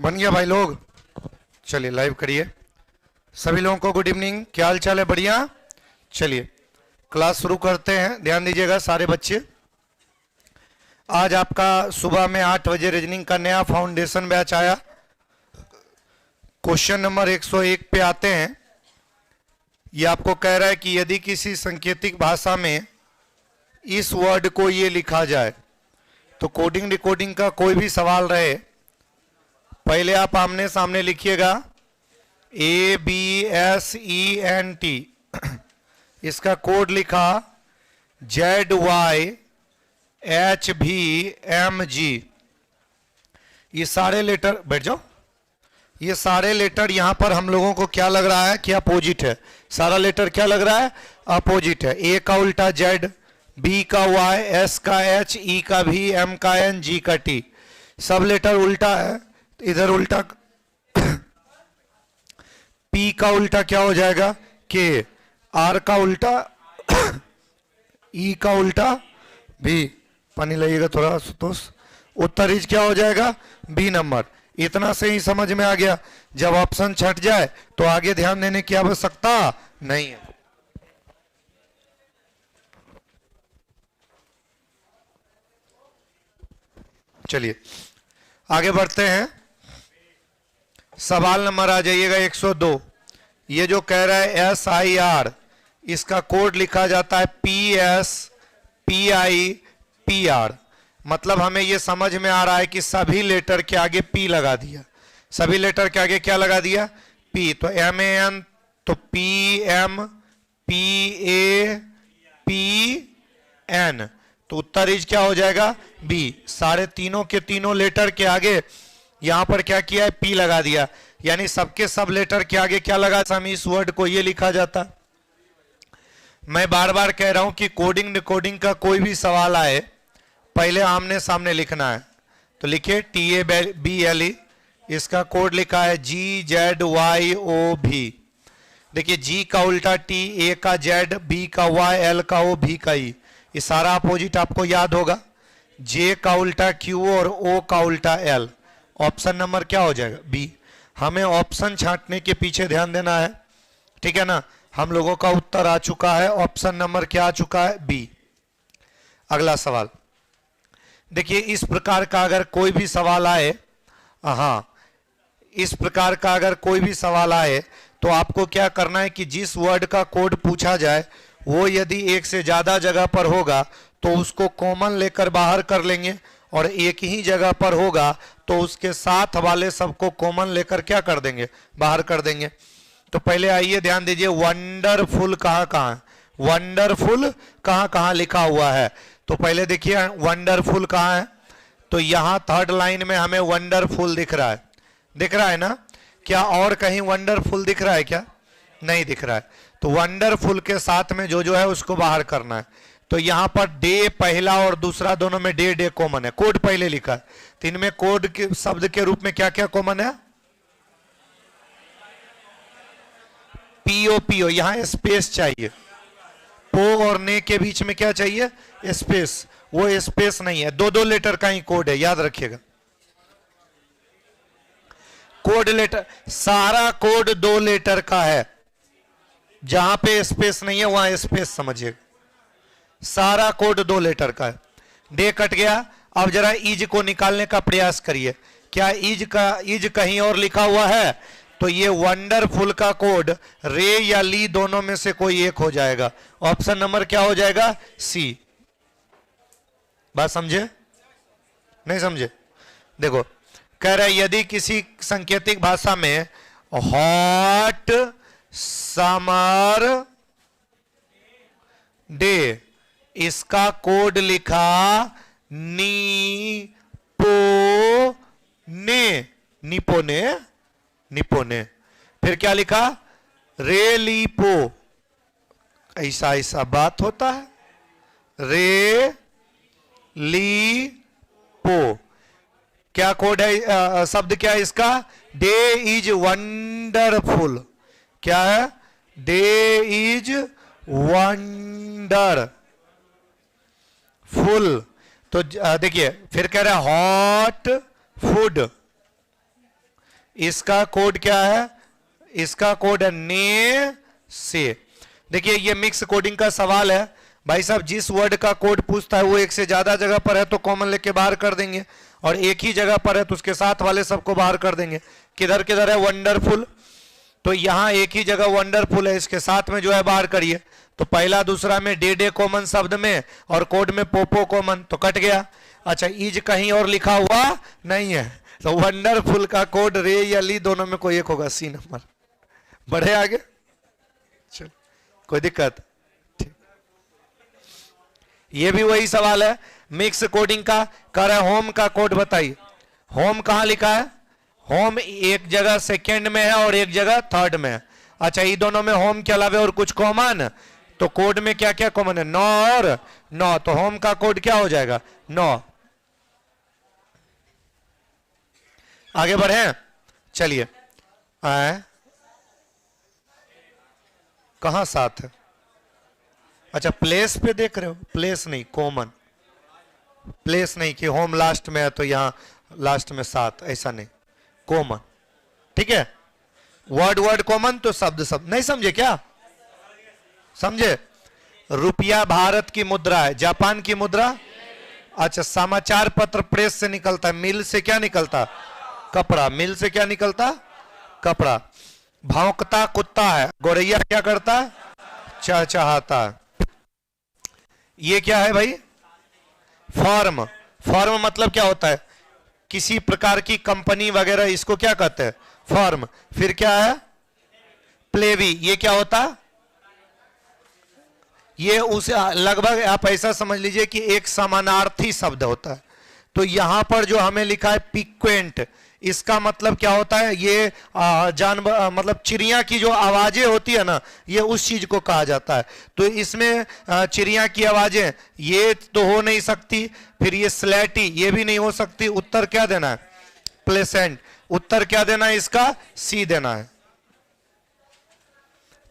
बन गया भाई लोग। चलिए लाइव करिए। सभी लोगों को गुड इवनिंग। क्या हाल चाल है? बढ़िया। चलिए क्लास शुरू करते हैं। ध्यान दीजिएगा सारे बच्चे। आज आपका सुबह में 8 बजे रीजनिंग का नया फाउंडेशन बैच आया। क्वेश्चन नंबर 101 पे आते हैं। ये आपको कह रहा है कि यदि किसी सांकेतिक भाषा में इस वर्ड को ये लिखा जाए तो कोडिंग डिकोडिंग का कोई भी सवाल रहे, पहले आप आमने सामने लिखिएगा ABSENT। इसका कोड लिखा ZYHVMG। ये सारे लेटर, बैठ जाओ, ये सारे लेटर यहां पर हम लोगों को क्या लग रहा है कि अपोजिट है। सारा लेटर क्या लग रहा है? अपोजिट है। A का उल्टा Z, B का Y, S का H, E का V, M का N, G का T। सब लेटर उल्टा है। इधर उल्टा P का उल्टा क्या हो जाएगा? K। R का उल्टा E का उल्टा V। पानी लाइएगा थोड़ा सुतोष। उत्तर इज क्या हो जाएगा? B number. इतना से ही समझ में आ गया। जब ऑप्शन छट जाए तो आगे ध्यान देने की आवश्यकता नहीं है। चलिए आगे बढ़ते हैं। सवाल नंबर आ जाइएगा 102। ये जो कह रहा है SIR, इसका कोड लिखा जाता है PSPIPR। मतलब हमें ये समझ में आ रहा है कि सभी लेटर के आगे P लगा दिया। सभी लेटर के आगे क्या लगा दिया? P। तो MAN, तो PMPAPN। तो उत्तर इज क्या हो जाएगा? B। सारे तीनों के तीनों लेटर के आगे यहां पर क्या किया है? P लगा दिया। यानी सबके सब लेटर के आगे क्या लगा? हमें इस वर्ड को ये लिखा जाता। मैं बार बार कह रहा हूं कि कोडिंग डिकोडिंग का कोई भी सवाल आए, पहले आमने सामने लिखना है। तो लिखिए TABLE। इसका कोड लिखा है GZYOV। देखिए G का उल्टा T, A का Z, B का Y, L का O, V का E। ये सारा अपोजिट आपको याद होगा। J का उल्टा Q और O का उल्टा L। ऑप्शन नंबर क्या हो जाएगा? B। हमें ऑप्शन छांटने के पीछे ध्यान देना है, ठीक है ना। हम लोगों का उत्तर आ चुका है। ऑप्शन नंबर क्या आ चुका है? B। अगला सवाल देखिए। इस प्रकार का अगर कोई भी सवाल आए, हाँ, इस प्रकार का अगर कोई भी सवाल आए तो आपको क्या करना है कि जिस वर्ड का कोड पूछा जाए वो यदि एक से ज्यादा जगह पर होगा तो उसको कॉमन लेकर बाहर कर लेंगे, और एक ही जगह पर होगा तो उसके साथ वाले सबको कॉमन लेकर क्या कर देंगे? बाहर कर देंगे। तो पहले आइए ध्यान दीजिए, वंडरफुल कहां कहां है? वंडरफुल कहां कहां लिखा हुआ है? तो पहले देखिए वंडरफुल कहां है। तो यहां थर्ड लाइन में हमें वंडरफुल दिख रहा है। दिख रहा है ना? क्या और कहीं वंडरफुल दिख रहा है क्या? नहीं दिख रहा है। तो वंडरफुल के साथ में जो है उसको बाहर करना है। तो यहां पर डे पहला और दूसरा दोनों में डे डे कॉमन है। कोड पहले लिखा है। तो इनमें कोड के शब्द के रूप में क्या क्या कॉमन है? POPO। यहां स्पेस चाहिए। पो और ने के बीच में क्या चाहिए? स्पेस। वो स्पेस नहीं है। दो दो लेटर का ही कोड है, याद रखिएगा। कोड लेटर, सारा कोड 2 लेटर का है। जहां पे स्पेस नहीं है वहां स्पेस समझिएगा। सारा कोड 2 लेटर का है। डे कट गया। अब जरा इज को निकालने का प्रयास करिए। क्या इज कहीं और लिखा हुआ है? तो ये वंडरफुल का कोड रे या ली दोनों में से कोई एक हो जाएगा। ऑप्शन नंबर क्या हो जाएगा? C। बात समझे? नहीं समझे? देखो कह रहा है यदि किसी सांकेतिक भाषा में हॉट समर डे, इसका कोड लिखा निपोने। फिर क्या लिखा? रेलिपो। ऐसा ऐसा बात होता है। रेलिपो। क्या कोड है? शब्द क्या है इसका? Day is wonderful. क्या है? Day is wonderful. तो देखिए फिर कह रहा है हॉट फूड। इसका कोड क्या है? इसका कोड है ने से। देखिए ये मिक्स कोडिंग का सवाल है भाई साहब, जिस वर्ड का कोड पूछता है वो एक से ज्यादा जगह पर है तो कॉमन लेके बाहर कर देंगे, और एक ही जगह पर है तो उसके साथ वाले सबको बाहर कर देंगे। किधर किधर है वंडरफुल, तो यहां एक ही जगह वंडरफुल है, इसके साथ में जो है बाहर करिए, तो पहला दूसरा में डे कॉमन शब्द में और कोड में पोपो कॉमन, तो कट गया। अच्छा इज कहीं और लिखा हुआ नहीं है, तो वंडरफुल का कोड रे या ली दोनों में कोई एक होगा, सी नंबर। बढ़े आगे, चलो कोई दिक्कत? ठीक, ये भी वही सवाल है मिक्स कोडिंग का। कह रहा है होम का कोड बताइए। होम कहां लिखा है? होम एक जगह सेकेंड में है और एक जगह थर्ड में है। अच्छा ये दोनों में होम के अलावा और कुछ कॉमन, तो कोड में क्या क्या कॉमन है? 9 और 9, तो होम का कोड क्या हो जाएगा? 9। आगे बढ़े, चलिए। कहां 7 है? अच्छा प्लेस पे देख रहे हो, प्लेस नहीं कॉमन, प्लेस नहीं कि होम लास्ट में है तो यहां लास्ट में 7, ऐसा नहीं, कॉमन। ठीक है, वर्ड वर्ड कॉमन तो शब्द शब्द। नहीं समझे क्या? समझे? रुपया भारत की मुद्रा है, जापान की मुद्रा। अच्छा समाचार पत्र प्रेस से निकलता है, मिल से क्या निकलता? कपड़ा। मिल से क्या निकलता? कपड़ा। भौंकता कुत्ता है, गोरैया क्या करता है? चहचहाता है। ये क्या है भाई? फॉर्म। फॉर्म मतलब क्या होता है? किसी प्रकार की कंपनी वगैरह, इसको क्या कहते हैं? फॉर्म। फिर क्या है? प्लेवी। ये क्या होता? ये उसे लगभग आप ऐसा समझ लीजिए कि एक समानार्थी शब्द होता है। तो यहां पर जो हमें लिखा है पिक्वेंट, इसका मतलब क्या होता है? ये जानवर मतलब चिड़िया की जो आवाजें होती है ना, ये उस चीज को कहा जाता है। तो इसमें चिड़िया की आवाजें ये तो हो नहीं सकती, फिर ये स्लेटी ये भी नहीं हो सकती। उत्तर क्या देना है? प्लेसेंट। उत्तर क्या देना है इसका? सी देना है।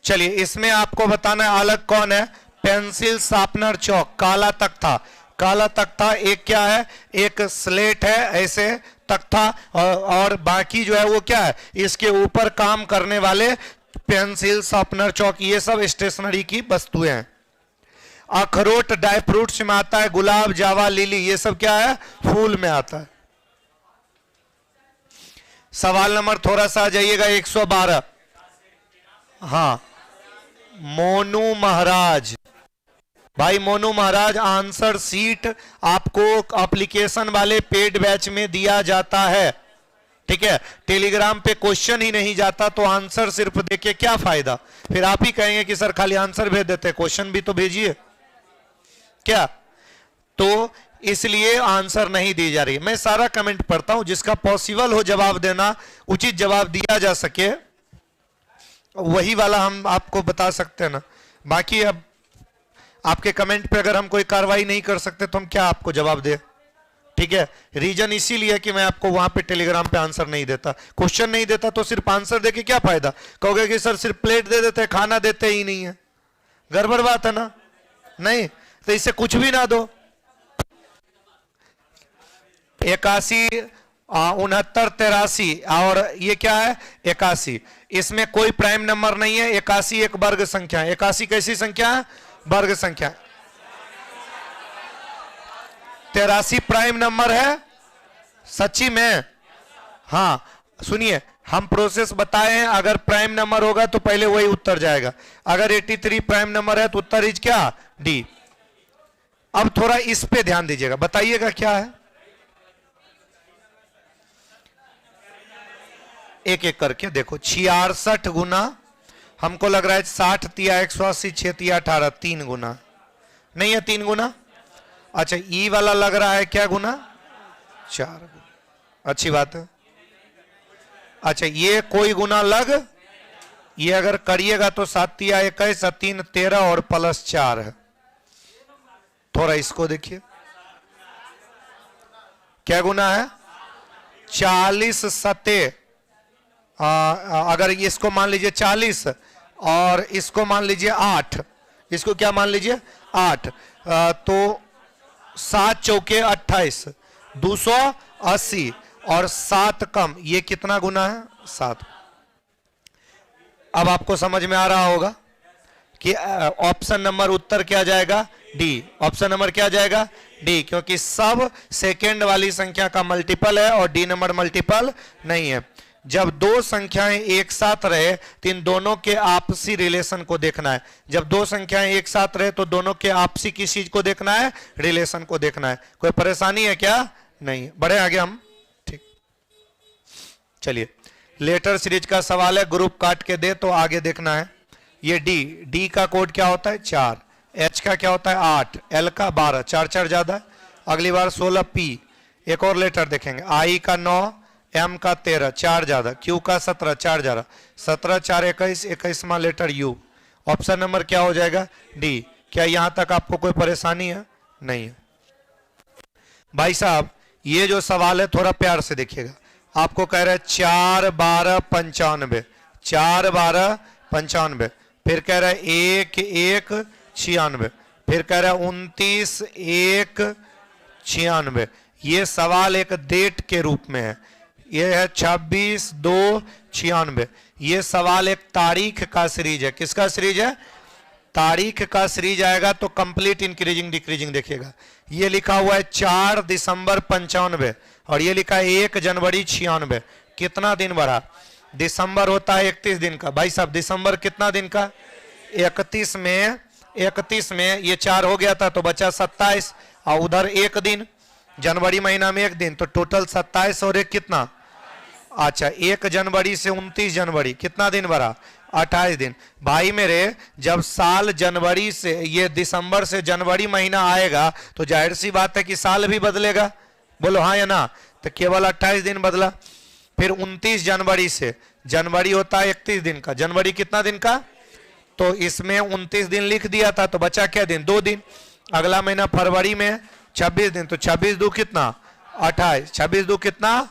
चलिए इसमें आपको बताना है अलग कौन है। पेंसिल शार्पनर चौक। काला तख्ता। काला तख्ता एक क्या है? एक स्लेट है ऐसे तख्ता, और बाकी जो है वो क्या है? इसके ऊपर काम करने वाले पेंसिल शार्पनर चौक, ये सब स्टेशनरी की वस्तुएं हैं। अखरोट ड्राई फ्रूट्स में आता है। गुलाब जावा लिली ये सब क्या है? फूल में आता है। सवाल नंबर थोड़ा सा आ जाइएगा 112। हाँ मोनू महाराज। भाई मोनू महाराज आंसर सीट आपको एप्लीकेशन वाले पेड बैच में दिया जाता है। ठीक है, टेलीग्राम पे क्वेश्चन ही नहीं जाता तो आंसर सिर्फ देके क्या फायदा? फिर आप ही कहेंगे कि सर खाली आंसर भेज देते, क्वेश्चन भी तो भेजिए क्या? तो इसलिए आंसर नहीं दी जा रही। मैं सारा कमेंट पढ़ता हूं, जिसका पॉसिबल हो जवाब देना, उचित जवाब दिया जा सके, वही वाला हम आपको बता सकते हैं ना। बाकी अब आपके कमेंट पे अगर हम कोई कार्रवाई नहीं कर सकते तो हम क्या आपको जवाब दे? ठीक है, रीजन इसीलिए कि मैं आपको वहां पे टेलीग्राम पे आंसर नहीं देता, क्वेश्चन नहीं देता, तो सिर्फ आंसर देके क्या फायदा? कहोगे कि सर सिर्फ प्लेट दे देते, खाना देते ही नहीं है। गड़बड़ बात है ना? नहीं तो इससे कुछ भी ना दो। 81 69 83 और ये क्या है? 81। इसमें कोई प्राइम नंबर नहीं है। 81 एक वर्ग संख्या है। 81 कैसी संख्या है? वर्ग संख्या। 83 प्राइम नंबर है सच्ची में? हाँ सुनिए, हम प्रोसेस बताए हैं, अगर प्राइम नंबर होगा तो पहले वही उत्तर जाएगा। अगर 83 प्राइम नंबर है तो उत्तर इज क्या? डी। अब थोड़ा इस पे ध्यान दीजिएगा, बताइएगा क्या है? एक एक करके देखो। 66 गुना, हमको लग रहा है 60 तिया 180, 6 तिया 18, 3 गुना नहीं है? 3 गुना। अच्छा ई वाला लग रहा है क्या गुना? 4 गुना। अच्छी बात है। अच्छा ये कोई गुना लग, ये अगर करिएगा तो 7 तिया 21, 3 13 और प्लस 4 है। थोड़ा इसको देखिए क्या गुना है? 40 सते, अगर इसको मान लीजिए 40 और इसको मान लीजिए 8, इसको क्या मान लीजिए? 8, तो 7 चौके 28, 280 और 7 कम, ये कितना गुना है? 7। अब आपको समझ में आ रहा होगा कि ऑप्शन नंबर उत्तर क्या जाएगा? डी। ऑप्शन नंबर क्या जाएगा? डी, क्योंकि सब सेकेंड वाली संख्या का मल्टीपल है और डी नंबर मल्टीपल नहीं है। जब दो संख्याएं एक साथ रहे तो इन दोनों के आपसी रिलेशन को देखना है। जब दो संख्याएं एक साथ रहे तो दोनों के आपसी किस चीज को देखना है? रिलेशन को देखना है। कोई परेशानी है क्या? नहीं। बढ़े आगे हम। ठीक, चलिए लेटर सीरीज का सवाल है, ग्रुप काट के दे तो आगे देखना है। ये डी, डी का कोड क्या होता है? 4। एच का क्या होता है? 8। एल का 12, 4 4 ज्यादा है। अगली बार 16। पी, एक और लेटर देखेंगे। आई का 9, एम का 13, 4 ज्यादा। क्यू का 17, 4 ज्यादा। 17 4 21, 21वां लेटर यू। ऑप्शन नंबर क्या हो जाएगा? डी। क्या यहां तक आपको कोई परेशानी है? नहीं है। भाई साहब ये जो सवाल है थोड़ा प्यार से देखिएगा। आपको कह रहा है 4 12 95, 4 12 95, फिर कह रहा है 1 1 96, फिर कह रहा है 29 1 96। ये सवाल एक डेट के रूप में है। ये है 26 2 96। ये सवाल एक तारीख का सीरीज है। किसका सीरीज है? तारीख का सीरीज आएगा तो कंप्लीट इंक्रीजिंग डिक्रीजिंग देखिएगा। ये लिखा हुआ है 4 दिसंबर 95 और ये लिखा है 1 जनवरी 96। कितना दिन बढ़ा? दिसंबर होता है 31 दिन का। भाई साहब दिसंबर कितना दिन का? 31 में ये 4 हो गया था तो बचा 27 और उधर 1 दिन, जनवरी महीना में 1 दिन, तो टोटल 27 और 1 कितना? अच्छा, 1 जनवरी से 29 जनवरी कितना दिन बढ़ा? 28 दिन। भाई मेरे जब साल जनवरी से ये दिसंबर से जनवरी महीना आएगा तो जाहिर सी बात है कि साल भी बदलेगा। बोलो हाँ या ना? तो केवल 28 दिन बदला। फिर 29 जनवरी से, जनवरी होता है 31 दिन का, जनवरी कितना दिन का? तो इसमें 29 दिन लिख दिया था तो बचा क्या दिन? 2 दिन। अगला महीना फरवरी में 26 दिन, तो 26 दो कितना? 28। 26 दो कितना?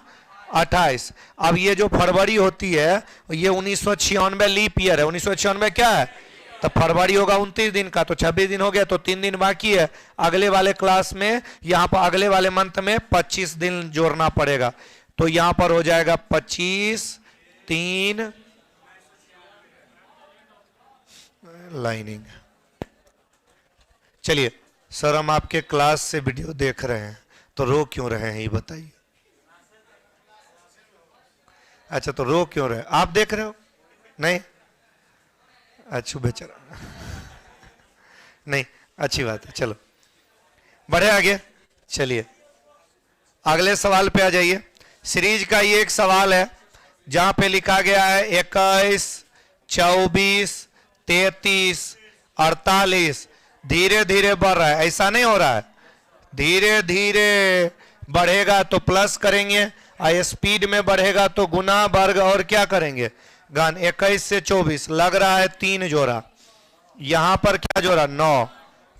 28। अब ये जो फरवरी होती है ये 1996 लीप ईयर है। 1996 क्या है? तो फरवरी होगा 29 दिन का, तो 26 दिन हो गया, तो 3 दिन बाकी है। अगले वाले क्लास में यहाँ पर अगले वाले मंथ में 25 दिन जोड़ना पड़ेगा। तो यहाँ पर हो जाएगा 25 3 लाइनिंग। चलिए सर, हम आपके क्लास से वीडियो देख रहे हैं तो रो क्यों रहे हैं ये बताइए। अच्छा, तो रो क्यों रहे? आप देख रहे हो? नहीं? अच्छा बेचारा नहीं, अच्छी बात है। चलो बढ़े आगे। चलिए अगले सवाल पे आ जाइए। सीरीज का ये एक सवाल है जहां पे लिखा गया है 21 24 33 48। धीरे धीरे बढ़ रहा है, ऐसा नहीं हो रहा है। धीरे धीरे बढ़ेगा तो प्लस करेंगे और स्पीड में बढ़ेगा तो गुना वर्ग और क्या करेंगे? घन। 21 से 24 लग रहा है 3 जोड़ा। यहां पर क्या जोड़ा? 9।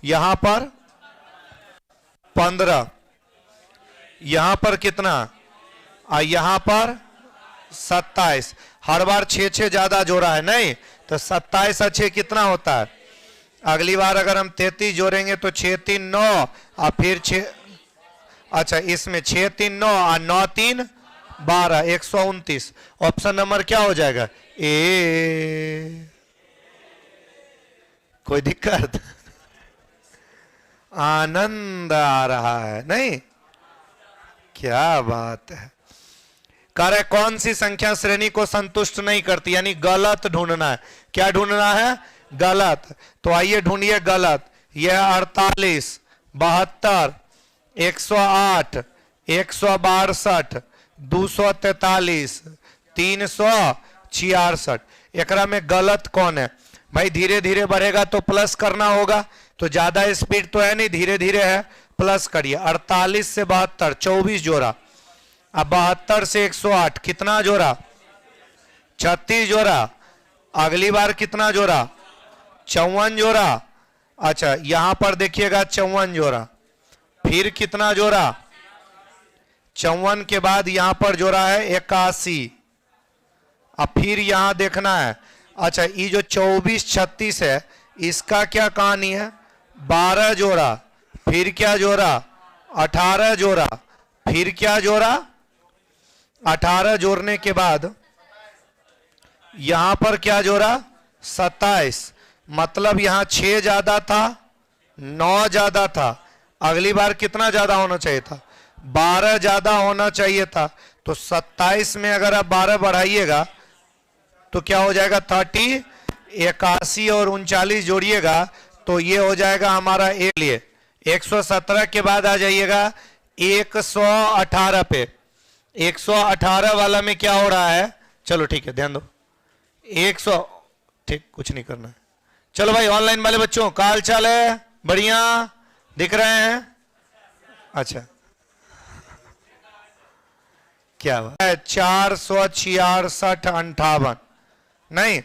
यहां पर 15। यहां पर कितना? और यहां पर 27। हर बार 6 6 ज्यादा जोड़ा है नहीं, तो 27 और 6 कितना होता है? अगली बार अगर हम 33 जोड़ेंगे तो 6 3 9 और फिर 6, अच्छा इसमें 6 3 9 और 9 3 12, 129। ऑप्शन नंबर क्या हो जाएगा? ए। कोई दिक्कत? आनंद आ रहा है नहीं? क्या बात है। कार्य कौन सी संख्या श्रेणी को संतुष्ट नहीं करती, यानी गलत ढूंढना है। क्या ढूंढना है? गलत। तो आइए ढूंढिए गलत। यह 48 72 108 162 243 366। एकरा में गलत कौन है? भाई धीरे धीरे बढ़ेगा तो प्लस करना होगा, तो ज्यादा स्पीड तो है नहीं, धीरे धीरे है, प्लस करिए। 48 से 72 24 जोड़ा। अब 72 से 108 कितना जोड़ा? 36 जोड़ा। अगली बार कितना जोड़ा? 54 जोड़ा। अच्छा यहां पर देखिएगा 54 जोड़ा। फिर कितना जोड़ा? 54 के बाद यहां पर जोड़ा है 81। अब फिर यहां देखना है। अच्छा ये जो 24 36 है इसका क्या कहानी है? 12 जोड़ा। फिर क्या जोड़ा? 18 जोड़ा। फिर क्या जोड़ा? 18 जोड़ने के बाद यहां पर क्या जोड़ा 27, मतलब यहां 6 ज्यादा था 9 ज्यादा था, अगली बार कितना ज्यादा होना चाहिए था 12 ज्यादा होना चाहिए था। तो 27 में अगर आप 12 बढ़ाइएगा तो क्या हो जाएगा 30, 81 और 39 जोड़िएगा तो ये हो जाएगा हमारा एक लिए 117 के बाद आ जाइएगा 118 पे। 118 वाला में क्या हो रहा है, चलो ठीक है ध्यान दो 100, ठीक कुछ नहीं करना है। चलो भाई ऑनलाइन वाले बच्चों का हाल चाल है, बढ़िया दिख रहे हैं, अच्छा क्या है 466 नहीं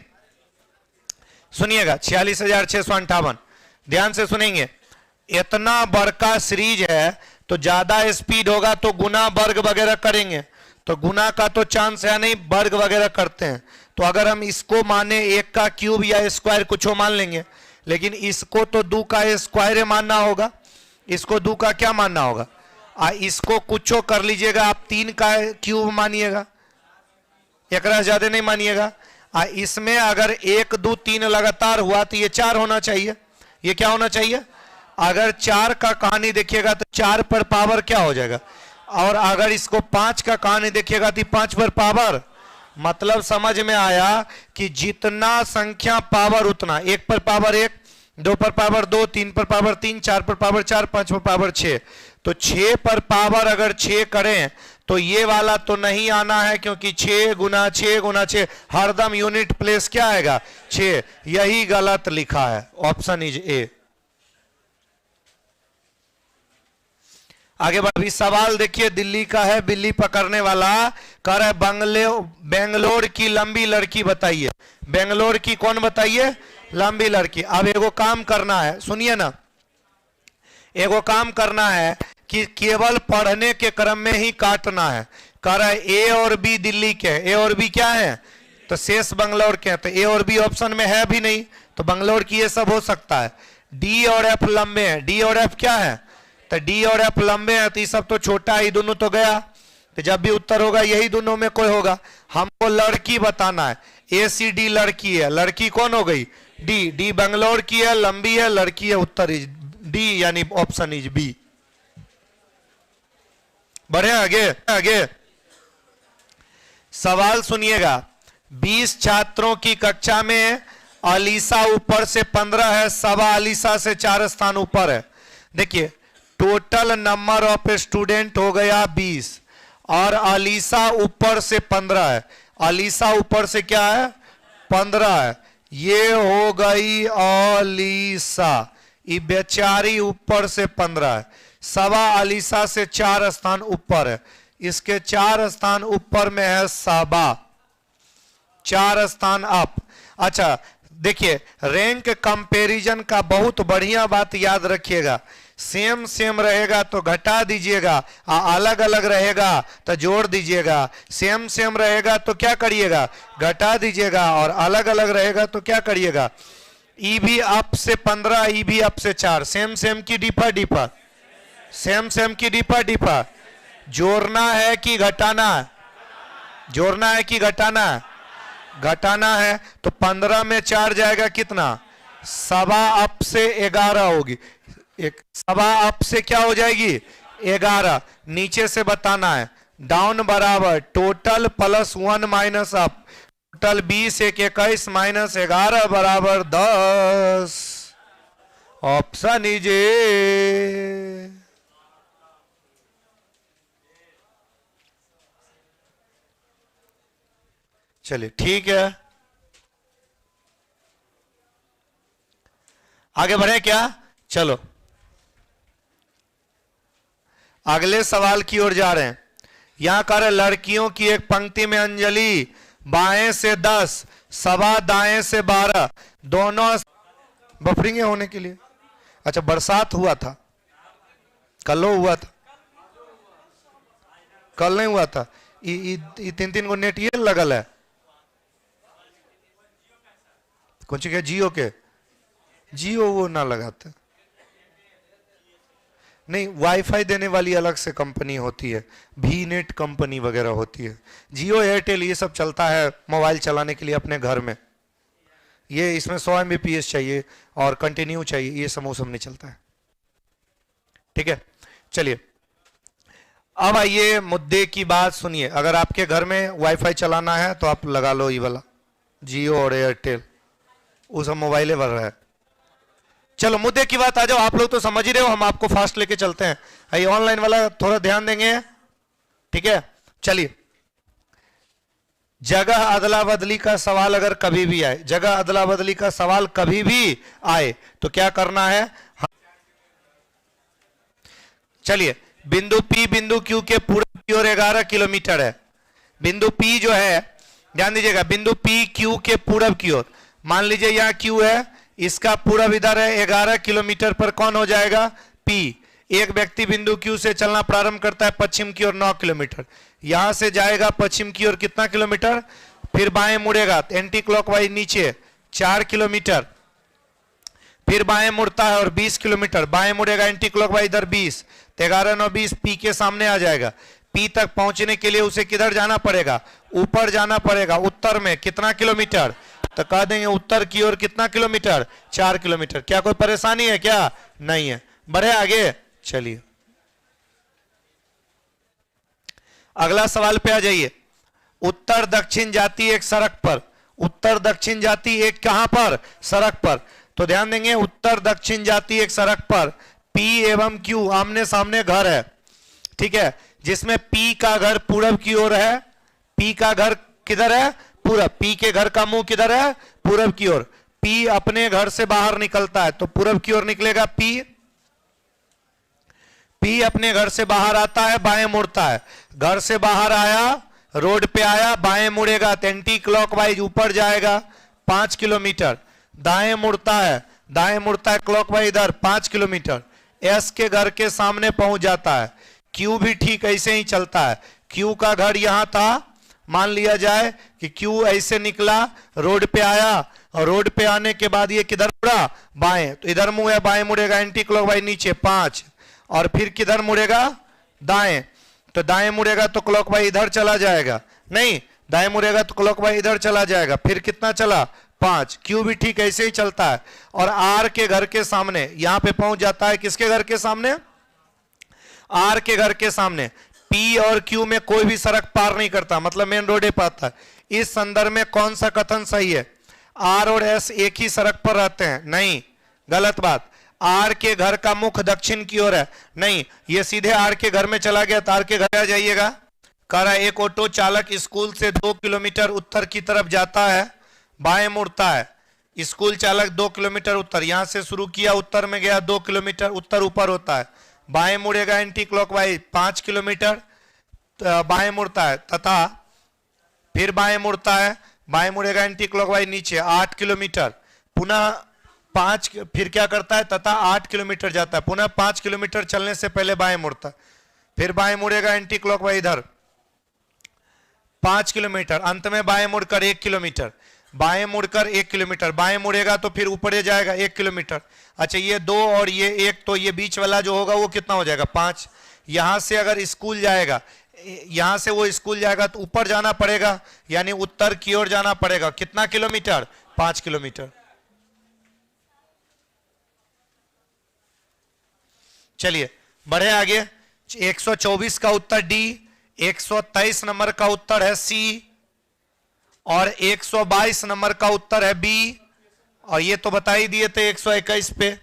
सुनिएगा 46,658, ध्यान से सुनेंगे। इतना बड़का सीरीज है तो ज्यादा स्पीड होगा तो गुना वर्ग वगैरह करेंगे, तो गुना का तो चांस है नहीं, वर्ग वगैरह करते हैं। तो अगर हम इसको माने 1 का क्यूब या स्क्वायर कुछ मान लेंगे, लेकिन इसको तो 2 का स्क्वायर मानना होगा, इसको 2 का क्या मानना होगा, इसको कुछ कर लीजिएगा आप 3 का क्यूब मानिएगा, एक ज्यादा नहीं मानिएगा। इसमें अगर 1 2 3 लगातार हुआ तो ये 4 होना चाहिए, ये क्या होना चाहिए, अगर 4 का कहानी देखिएगा तो 4 पर पावर क्या हो जाएगा, और अगर इसको 5 का कहानी देखिएगा तो 5 पर पावर, मतलब समझ में आया कि जितना संख्या पावर उतना, 1 पर पावर 1, 2 पर पावर 2, 3 पर पावर 3, 4 पर पावर 4, 5 पर पावर 6। तो 6 पर पावर अगर 6 करें तो ये वाला तो नहीं आना है, क्योंकि 6 गुना 6 गुना 6 हरदम यूनिट प्लेस क्या आएगा 6, यही गलत लिखा है, ऑप्शन इज ए। आगे बढ़, सवाल देखिए दिल्ली का है, बिल्ली पकड़ने वाला कह रहा है बेंगलोर की लंबी लड़की बताइए, बेंगलोर की कौन बताइए, लंबी लड़की। अब एगो काम करना है, सुनिए ना, एगो काम करना है कि केवल पढ़ने के क्रम में ही काटना है। कह रहा है ए और बी दिल्ली के, ए और बी क्या है, तो शेष बंगलौर के, तो ए और बी ऑप्शन में है भी नहीं, तो बंगलौर की ये सब हो सकता है। डी और एफ लंबे हैं, डी और एफ क्या है, तो डी और एफ लंबे हैं, तो ये सब तो छोटा है, दोनों तो गया, तो जब भी उत्तर होगा यही दोनों में कोई होगा। हमको लड़की बताना है, ए सी डी लड़की है, लड़की कौन हो गई डी, डी बंगलौर की है, लंबी है, लड़की है, उत्तर इज डी यानी ऑप्शन इज बी। बढ़े आगे आगे, सवाल सुनिएगा। 20 छात्रों की कक्षा में अलीसा ऊपर से 15 है, सवा अलीसा से 4 स्थान ऊपर है। देखिए टोटल नंबर ऑफ स्टूडेंट हो गया 20 और अलीसा ऊपर से 15 है, अलीसा ऊपर से क्या है 15 है, ये हो गई अलीसा, ये बेचारी ऊपर से 15 है, सवा अलीसा से 4 स्थान ऊपर है, इसके 4 स्थान ऊपर में है सबा, 4 स्थान अप। अच्छा देखिए रैंक कंपैरिजन का बहुत बढ़िया बात याद रखिएगा, सेम सेम रहेगा तो घटा दीजिएगा, अलग अलग रहेगा तो जोड़ दीजिएगा, सेम सेम रहेगा तो क्या करिएगा घटा दीजिएगा, और अलग अलग रहेगा तो क्या करिएगा। ई भी अप से 15, ई भी अप से 4, सेम सेम की डिफर डिफर, सेम सेम की डिफर डिफर, जोड़ना है कि घटाना है, जोड़ना है कि घटाना है, घटाना है। तो 15 में 4 जाएगा कितना, सवा अप से 11 होगी, एक सवा अप से क्या हो जाएगी 11, नीचे से बताना है डाउन बराबर total plus 1 minus up, total 20 1 21 minus 11 बराबर 10, ऑप्शन इज ए। चलिए ठीक है, आगे बढ़े क्या, चलो अगले सवाल की ओर जा रहे हैं। यहां कर लड़कियों की एक पंक्ति में अंजलि बाएं से 10, सवा दाएं से 12, दोनों बफरिंग होने के लिए। अच्छा बरसात हुआ था, कल हुआ था, कल नहीं हुआ था, ये 3 गो नेट ये लगल है, कौन सी क्या जियो के, जियो वो ना लगाते, नहीं, वाईफाई देने वाली अलग से कंपनी होती है, भी नेट कंपनी वगैरह होती है। जियो एयरटेल ये सब चलता है मोबाइल चलाने के लिए अपने घर में, ये इसमें 100 Mbps चाहिए और कंटिन्यू चाहिए, ये सब नहीं चलता है। ठीक है, चलिए अब आइए मुद्दे की बात सुनिए। अगर आपके घर में वाईफाई चलाना है तो आप लगा लो ये वाला जियो और एयरटेल, वो सब मोबाइले भर रहा है। चलो मुद्दे की बात आ जाओ, आप लोग तो समझ ही रहे हो, हम आपको फास्ट लेके चलते हैं। आइए ऑनलाइन वाला थोड़ा ध्यान देंगे, ठीक है। चलिए, जगह अदला बदली का सवाल अगर कभी भी आए, जगह अदला बदली का सवाल कभी भी आए तो क्या करना है। चलिए, बिंदु P बिंदु Q के पूरब की ओर 11 किलोमीटर है। बिंदु P जो है, ध्यान दीजिएगा, बिंदु P Q के पूरब की ओर, मान लीजिए यहां Q है, इसका पूरब इधर है, 11 किलोमीटर पर कौन हो जाएगा, P। एक व्यक्ति बिंदु Q से चलना प्रारंभ करता है पश्चिम की ओर 9 किलोमीटर, यहां से जाएगा पश्चिम की ओर कितना किलोमीटर, फिर बाएं मुड़ेगा एंटी क्लॉकवाइज नीचे 4 किलोमीटर, फिर बाएं मुड़ता है और 20 किलोमीटर, बाएं मुड़ेगा एंटी क्लॉकवाइज इधर 20, 11 9 20, P के सामने आ जाएगा। P तक पहुंचने के लिए उसे किधर जाना पड़ेगा, ऊपर जाना पड़ेगा, उत्तर में कितना किलोमीटर, तो कह देंगे उत्तर की ओर कितना किलोमीटर, 4 किलोमीटर। क्या कोई परेशानी है क्या, नहीं है। बढ़े आगे, चलिए अगला सवाल पे आ जाइए। उत्तर दक्षिण जाती एक सड़क पर, उत्तर दक्षिण जाती एक कहां पर, सड़क पर, तो ध्यान देंगे उत्तर दक्षिण जाती एक सड़क पर P एवं Q आमने सामने घर है, ठीक है, जिसमें P का घर पूरब की ओर है। P का घर किधर है, पूरब, P के घर का मुंह किधर है, पूरब की ओर। P अपने घर से बाहर निकलता है तो पूरब की ओर निकलेगा P। P अपने घर से बाहर आता है, बाएं मुड़ता है, घर से बाहर आया, रोड पे आया, बाएं मुड़ेगा तो एंटी क्लॉकवाइज ऊपर जाएगा 5 किलोमीटर, दाएं मुड़ता है, दाएं मुड़ता है क्लॉकवाइज इधर 5 किलोमीटर, S के घर के सामने पहुंच जाता है। Q भी ठीक ऐसे ही चलता है, Q का घर यहां था, मान लिया जाए कि Q ऐसे निकला, रोड पे आया, और रोड पे आने के बाद ये किधर मुड़ा, बाएं, तो इधर मुड़े, बाएं मुड़ेगा एंटी क्लॉकवाइज नीचे 5, और फिर किधर मुड़ेगा, दाएं, तो दाएं मुड़ेगा तो क्लॉकवाइज इधर चला जाएगा, नहीं दाएं मुड़ेगा तो क्लॉकवाइज इधर चला जाएगा, फिर कितना चला 5। Q भी ठीक ऐसे ही चलता है, और R के घर के सामने यहां पे पहुंच जाता है, किसके घर के सामने, R के घर के सामने। P और Q में कोई भी सड़क पार नहीं करता, मतलब मेन रोड पे आता है। इस संदर्भ में कौन सा कथन सही है, R और S एक ही सड़क पर रहते हैं, नहीं, गलत बात। R के घर का मुख दक्षिण की ओर है, नहीं, ये सीधे R के घर में चला गया तो R के घर आ जाइएगा। कह रहा है एक ऑटो चालक स्कूल से 2 किलोमीटर उत्तर की तरफ जाता है, बाएं मुड़ता है, स्कूल चालक 2 किलोमीटर उत्तर, यहां से शुरू किया, उत्तर में गया 2 किलोमीटर, उत्तर ऊपर होता है, बाएं मुड़ेगा एंटी क्लॉकवाइज 5 किलोमीटर, बाएं मुड़ता है, तथा फिर बाएं मुड़ता है, बाएं मुड़ेगा एंटी क्लॉकवाइज नीचे 8 किलोमीटर, पुनः 5, फिर क्या करता है, तथा 8 किलोमीटर जाता है, पुनः 5 किलोमीटर चलने से पहले बाएं मुड़ता है, फिर बाएं मुड़ेगा एंटी क्लॉकवाइज इधर 5 किलोमीटर, अंत में बाएं मुड़कर 1 किलोमीटर, बाएं मुड़कर 1 किलोमीटर, बाएं मुड़ेगा तो फिर ऊपर जाएगा 1 किलोमीटर। अच्छा, ये 2 और ये 1, तो ये बीच वाला जो होगा वो कितना हो जाएगा 5। यहां से अगर स्कूल जाएगा, यहां से वो स्कूल जाएगा तो ऊपर जाना पड़ेगा, यानी उत्तर की ओर जाना पड़ेगा, कितना किलोमीटर, 5 किलोमीटर। चलिए बढ़े आगे, 124 का उत्तर D, 123 नंबर का उत्तर है C, और 122 नंबर का उत्तर है B, और ये तो बता ही दिए थे 121 पे।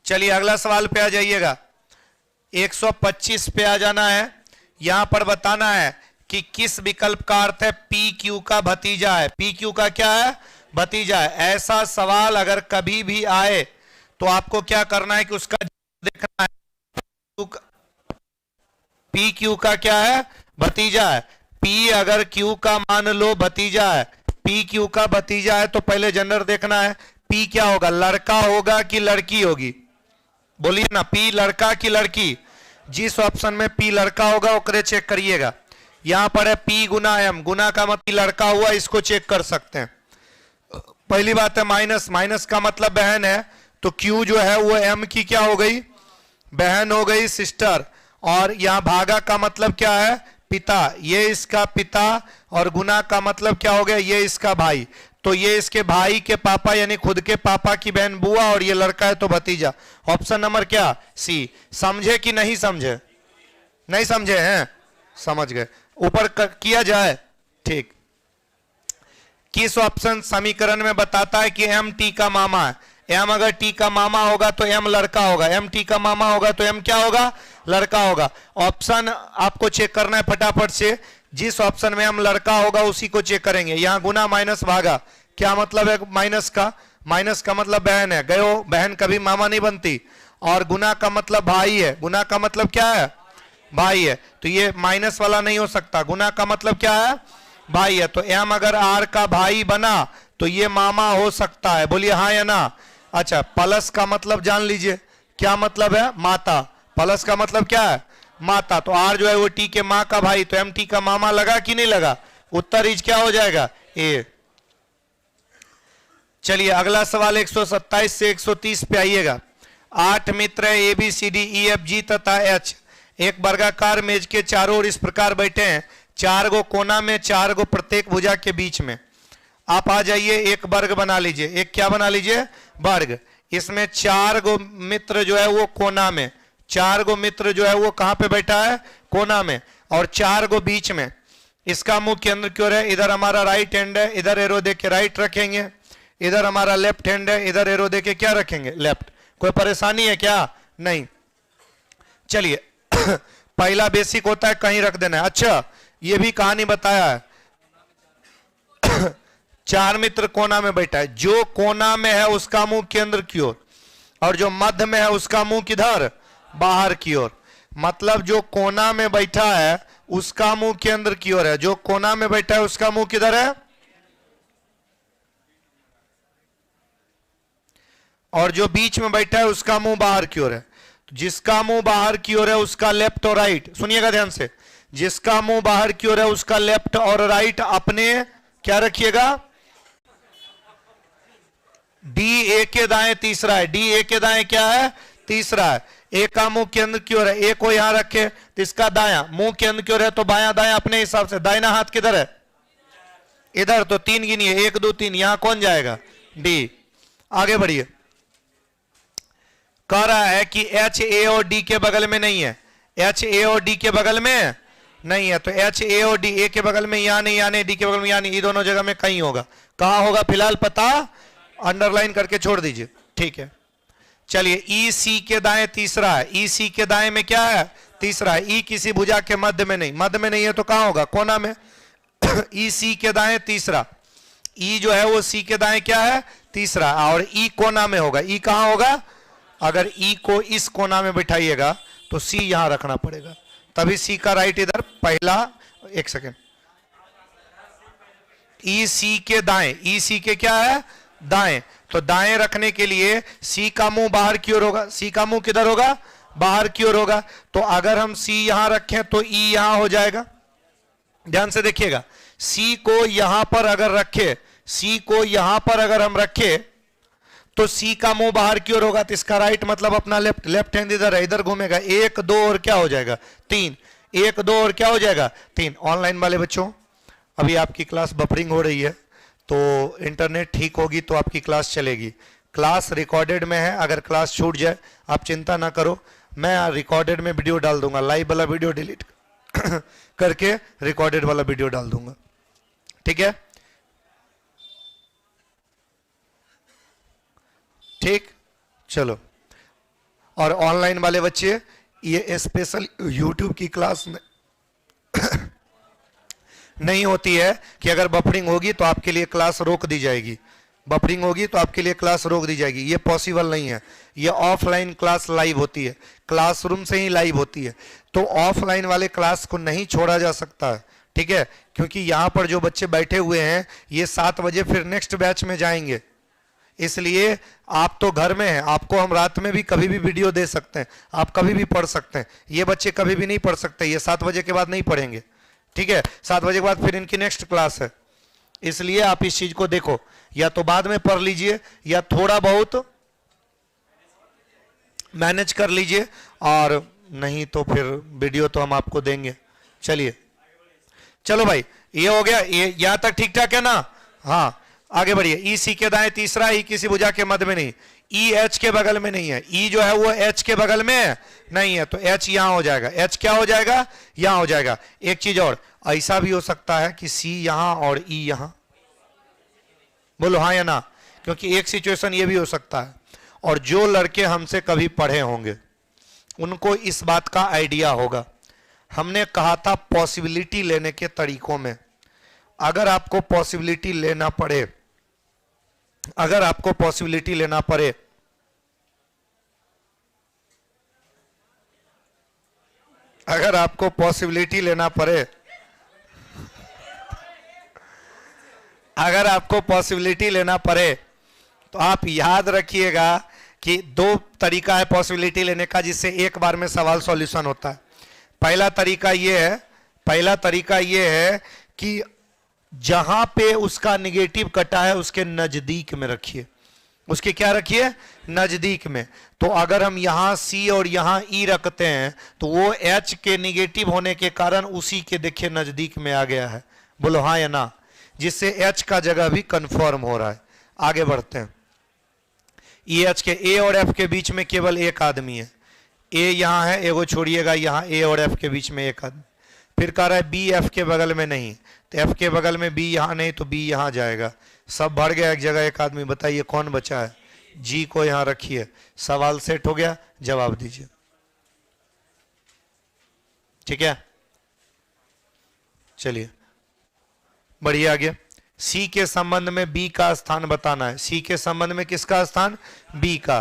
चलिए अगला सवाल पे आ जाइएगा, 125 पे आ जाना है। यहां पर बताना है कि किस विकल्प का अर्थ है PQ का भतीजा है, PQ का क्या है, भतीजा है। ऐसा सवाल अगर कभी भी आए तो आपको क्या करना है कि उसका देखना है, PQ का क्या है, भतीजा है। P अगर Q का मान लो भतीजा है, PQ का भतीजा है, तो पहले जेंडर देखना है, P क्या होगा, लड़का होगा कि लड़की होगी, बोलिए ना, P लड़का कि लड़की। जिस ऑप्शन में P लड़का होगा ओकरे चेक करिएगा। यहां पर है P गुना M, गुना का मतलब लड़का हुआ, इसको चेक कर सकते हैं। पहली बात है माइनस, माइनस का मतलब बहन है, तो Q जो है वो M की क्या हो गई, बहन हो गई, सिस्टर। और यहां भागा का मतलब क्या है, पिता, ये इसका पिता, और गुना का मतलब क्या हो गया, ये इसका भाई। तो ये इसके भाई के पापा यानी खुद के पापा की बहन बुआ, और ये लड़का है तो भतीजा। ऑप्शन नंबर क्या, सी। समझे कि नहीं समझे, नहीं समझे हैं, समझ गए। ऊपर किया जाए, ठीक। किस ऑप्शन समीकरण में बताता है कि एम टी का मामा है। एम अगर टी का मामा होगा तो एम लड़का होगा, एम टी का मामा होगा तो एम क्या होगा, लड़का होगा। ऑप्शन आपको चेक करना है फटाफट से, जिस ऑप्शन में एम लड़का होगा उसी को चेक करेंगे। यहां गुना माइनस भागा, क्या मतलब है माइनस का, माइनस का मतलब बहन है, गयो बहन कभी मामा नहीं बनती। और गुना का मतलब भाई है, गुना का मतलब क्या है, भाई है, तो ये माइनस वाला नहीं हो सकता। गुना का मतलब क्या है, भाई है, तो एम अगर आर का भाई बना तो ये मामा हो सकता है, बोलिए हाँ या ना। अच्छा, प्लस का मतलब जान लीजिए, क्या मतलब है, माता। प्लस का मतलब क्या है, माता। तो आर जो है वो टी के माँ का भाई, तो एम टी का मामा लगा कि नहीं लगा, उत्तर इज क्या हो जाएगा, ए। चलिए अगला सवाल 127 से 130 पे आइएगा। 8 मित्र है, A B C D E F G तथा एच एक वर्गाकार मेज के चारों ओर इस प्रकार बैठे हैं, 4 गो कोना में, 4 गो प्रत्येक भुजा के बीच में। आप आ जाइए, एक वर्ग बना लीजिए, एक क्या बना लीजिए, वर्ग। इसमें 4 गो मित्र जो है वो कोना में, 4 गो मित्र जो है वो कहां पे बैठा है, कोना में, और 4 गो बीच में। इसका मुख्य केंद्र क्यों है, इधर हमारा राइट हैंड है, इधर एरो दे के राइट रखेंगे, इधर हमारा लेफ्ट हैंड है, इधर एरो दे के क्या रखेंगे, लेफ्ट। कोई परेशानी है क्या, नहीं। चलिए पहला बेसिक होता है कहीं रख देना है। अच्छा, ये भी कहानी बताया है 4 मित्र कोना में बैठा है, जो कोना में है उसका मुंह केंद्र की ओर, और जो मध्य में है उसका मुंह किधर, बाहर की ओर। मतलब जो कोना में बैठा है उसका मुंह केंद्र की ओर है, जो कोना में बैठा है उसका मुंह किधर है, और जो बीच में बैठा है उसका मुंह बाहर की ओर है। जिसका मुंह बाहर की ओर है उसका लेफ्ट और राइट, सुनिएगा ध्यान से, जिसका मुंह बाहर की ओर है उसका लेफ्ट और राइट अपने क्या रखिएगा, डी ए के दाएं तीसरा है, डी ए के दाएं क्या है, तीसरा है। ए का मुंह केंद्र की ओर है, ए को यहां रखे तो इसका दाया मुंह केंद्र की ओर है, तो बाया दाया अपने हिसाब से। दाहिना हाथ किधर है, इधर, तो 3 गिनिए, 1 2 3, यहां कौन जाएगा, डी। आगे बढ़िए, कह रहा है कि एच ए और डी के बगल में नहीं है, एच ए और डी के बगल में नहीं है, तो एच ए और डी, ए के बगल में यहाँ नहीं, यानी डी के बगल में यहाँ नहीं, ये दोनों जगह में कहीं होगा। कहां होगा फिलहाल पता, अंडरलाइन करके छोड़ दीजिए, ठीक है। चलिए ई सी के दाएं तीसरा है, ई सी के दाएं में क्या है, तीसरा है। ई किसी भुजा के मध्य में नहीं, मध्य में नहीं है तो कहां होगा, कोना में। ई सी के दाएं तीसरा, ई जो है वो सी के दाएं क्या है, तीसरा, और ई कोना में होगा। ई कहां होगा, अगर ई को इस कोना में बिठाइएगा तो सी यहां रखना पड़ेगा, तभी सी का राइट इधर पहला। एक सेकेंड, ई सी के दाएं, ई सी के क्या है, दाएं, तो दाएं रखने के लिए सी का मुंह बाहर की ओर होगा, सी का मुंह किधर होगा, बाहर की ओर होगा। तो अगर हम सी यहां रखें तो ई यहां हो जाएगा, ध्यान से देखिएगा। सी को यहां पर अगर रखे, सी को यहां पर अगर हम रखे तो सी का मुंह बाहर की ओर होगा, तो इसका राइट मतलब अपना लेफ्ट, लेफ्ट हैंड इधर है, इधर घूमेगा, 1 2 और क्या हो जाएगा, 3, 1 2 और क्या हो जाएगा, 3। ऑनलाइन वाले बच्चों, अभी आपकी क्लास बफरिंग हो रही है, तो इंटरनेट ठीक होगी तो आपकी क्लास चलेगी। क्लास रिकॉर्डेड में है, अगर क्लास छूट जाए आप चिंता ना करो, मैं रिकॉर्डेड में वीडियो डाल दूंगा, लाइव वाला वीडियो डिलीट करके रिकॉर्डेड वाला वीडियो डाल दूंगा, ठीक है, ठीक। चलो, और ऑनलाइन वाले बच्चे, ये स्पेशल यूट्यूब की क्लास में नहीं होती है कि अगर बफरिंग होगी तो आपके लिए क्लास रोक दी जाएगी, बफरिंग होगी तो आपके लिए क्लास रोक दी जाएगी, ये पॉसिबल नहीं है। ये ऑफलाइन क्लास लाइव होती है, क्लासरूम से ही लाइव होती है, तो ऑफलाइन वाले क्लास को नहीं छोड़ा जा सकता है, ठीक है, क्योंकि यहां पर जो बच्चे बैठे हुए हैं ये 7 बजे फिर नेक्स्ट बैच में जाएंगे, इसलिए आप तो घर में हैं, आपको हम रात में भी कभी भी वीडियो दे सकते हैं, आप कभी भी पढ़ सकते हैं। ये बच्चे कभी भी नहीं पढ़ सकते, ये 7 बजे के बाद नहीं पढ़ेंगे, ठीक है, 7 बजे के बाद फिर इनकी नेक्स्ट क्लास है, इसलिए आप इस चीज को देखो, या तो बाद में पढ़ लीजिए या थोड़ा बहुत मैनेज कर लीजिए, और नहीं तो फिर वीडियो तो हम आपको देंगे। चलिए, चलो भाई, ये हो गया, ये यहां तक ठीक ठाक है ना। हाँ, आगे बढ़िए। ई सी के दाएं तीसरा, ई किसी भुजा के मध्य में नहीं, ई एच के बगल में नहीं है, ई जो है वो एच के बगल में नहीं है, तो एच यहां हो जाएगा, एच क्या हो जाएगा, यहां हो जाएगा। एक चीज और, ऐसा भी हो सकता है कि सी यहां और ई यहां, बोलो हाँ या ना, क्योंकि एक सिचुएशन ये भी हो सकता है। और जो लड़के हमसे कभी पढ़े होंगे उनको इस बात का आइडिया होगा। हमने कहा था पॉसिबिलिटी लेने के तरीकों में, अगर आपको पॉसिबिलिटी लेना पड़े, अगर आपको पॉसिबिलिटी लेना पड़े, अगर आपको पॉसिबिलिटी लेना पड़े, अगर आपको पॉसिबिलिटी लेना पड़े, तो आप याद रखिएगा कि दो तरीका है पॉसिबिलिटी लेने का जिससे एक बार में सवाल सॉल्यूशन होता है। पहला तरीका यह है, पहला तरीका यह है कि जहां पे उसका निगेटिव कटा है उसके नजदीक में रखिए, उसके क्या रखिए, नजदीक में। तो अगर हम यहां सी और यहां ई रखते हैं तो वो एच के निगेटिव होने के कारण उसी के देखिए नजदीक में आ गया है, बोलो हाँ या ना, जिससे एच का जगह भी कंफर्म हो रहा है। आगे बढ़ते हैं। ई एच के ए और एफ के बीच में केवल एक आदमी है, ए यहां है, एगो छोड़िएगा, यहां ए और एफ के बीच में एक आदमी। फिर कह रहा है बी एफ के बगल में नहीं, तो एफ के बगल में बी यहां नहीं, तो बी यहां जाएगा, सब भर गया एक जगह एक आदमी। बताइए कौन बचा है, जी को यहां रखिए। सवाल सेट हो गया, जवाब दीजिए। ठीक है, चलिए बढ़िया। आगे सी के संबंध में बी का स्थान बताना है, सी के संबंध में किसका स्थान, बी का।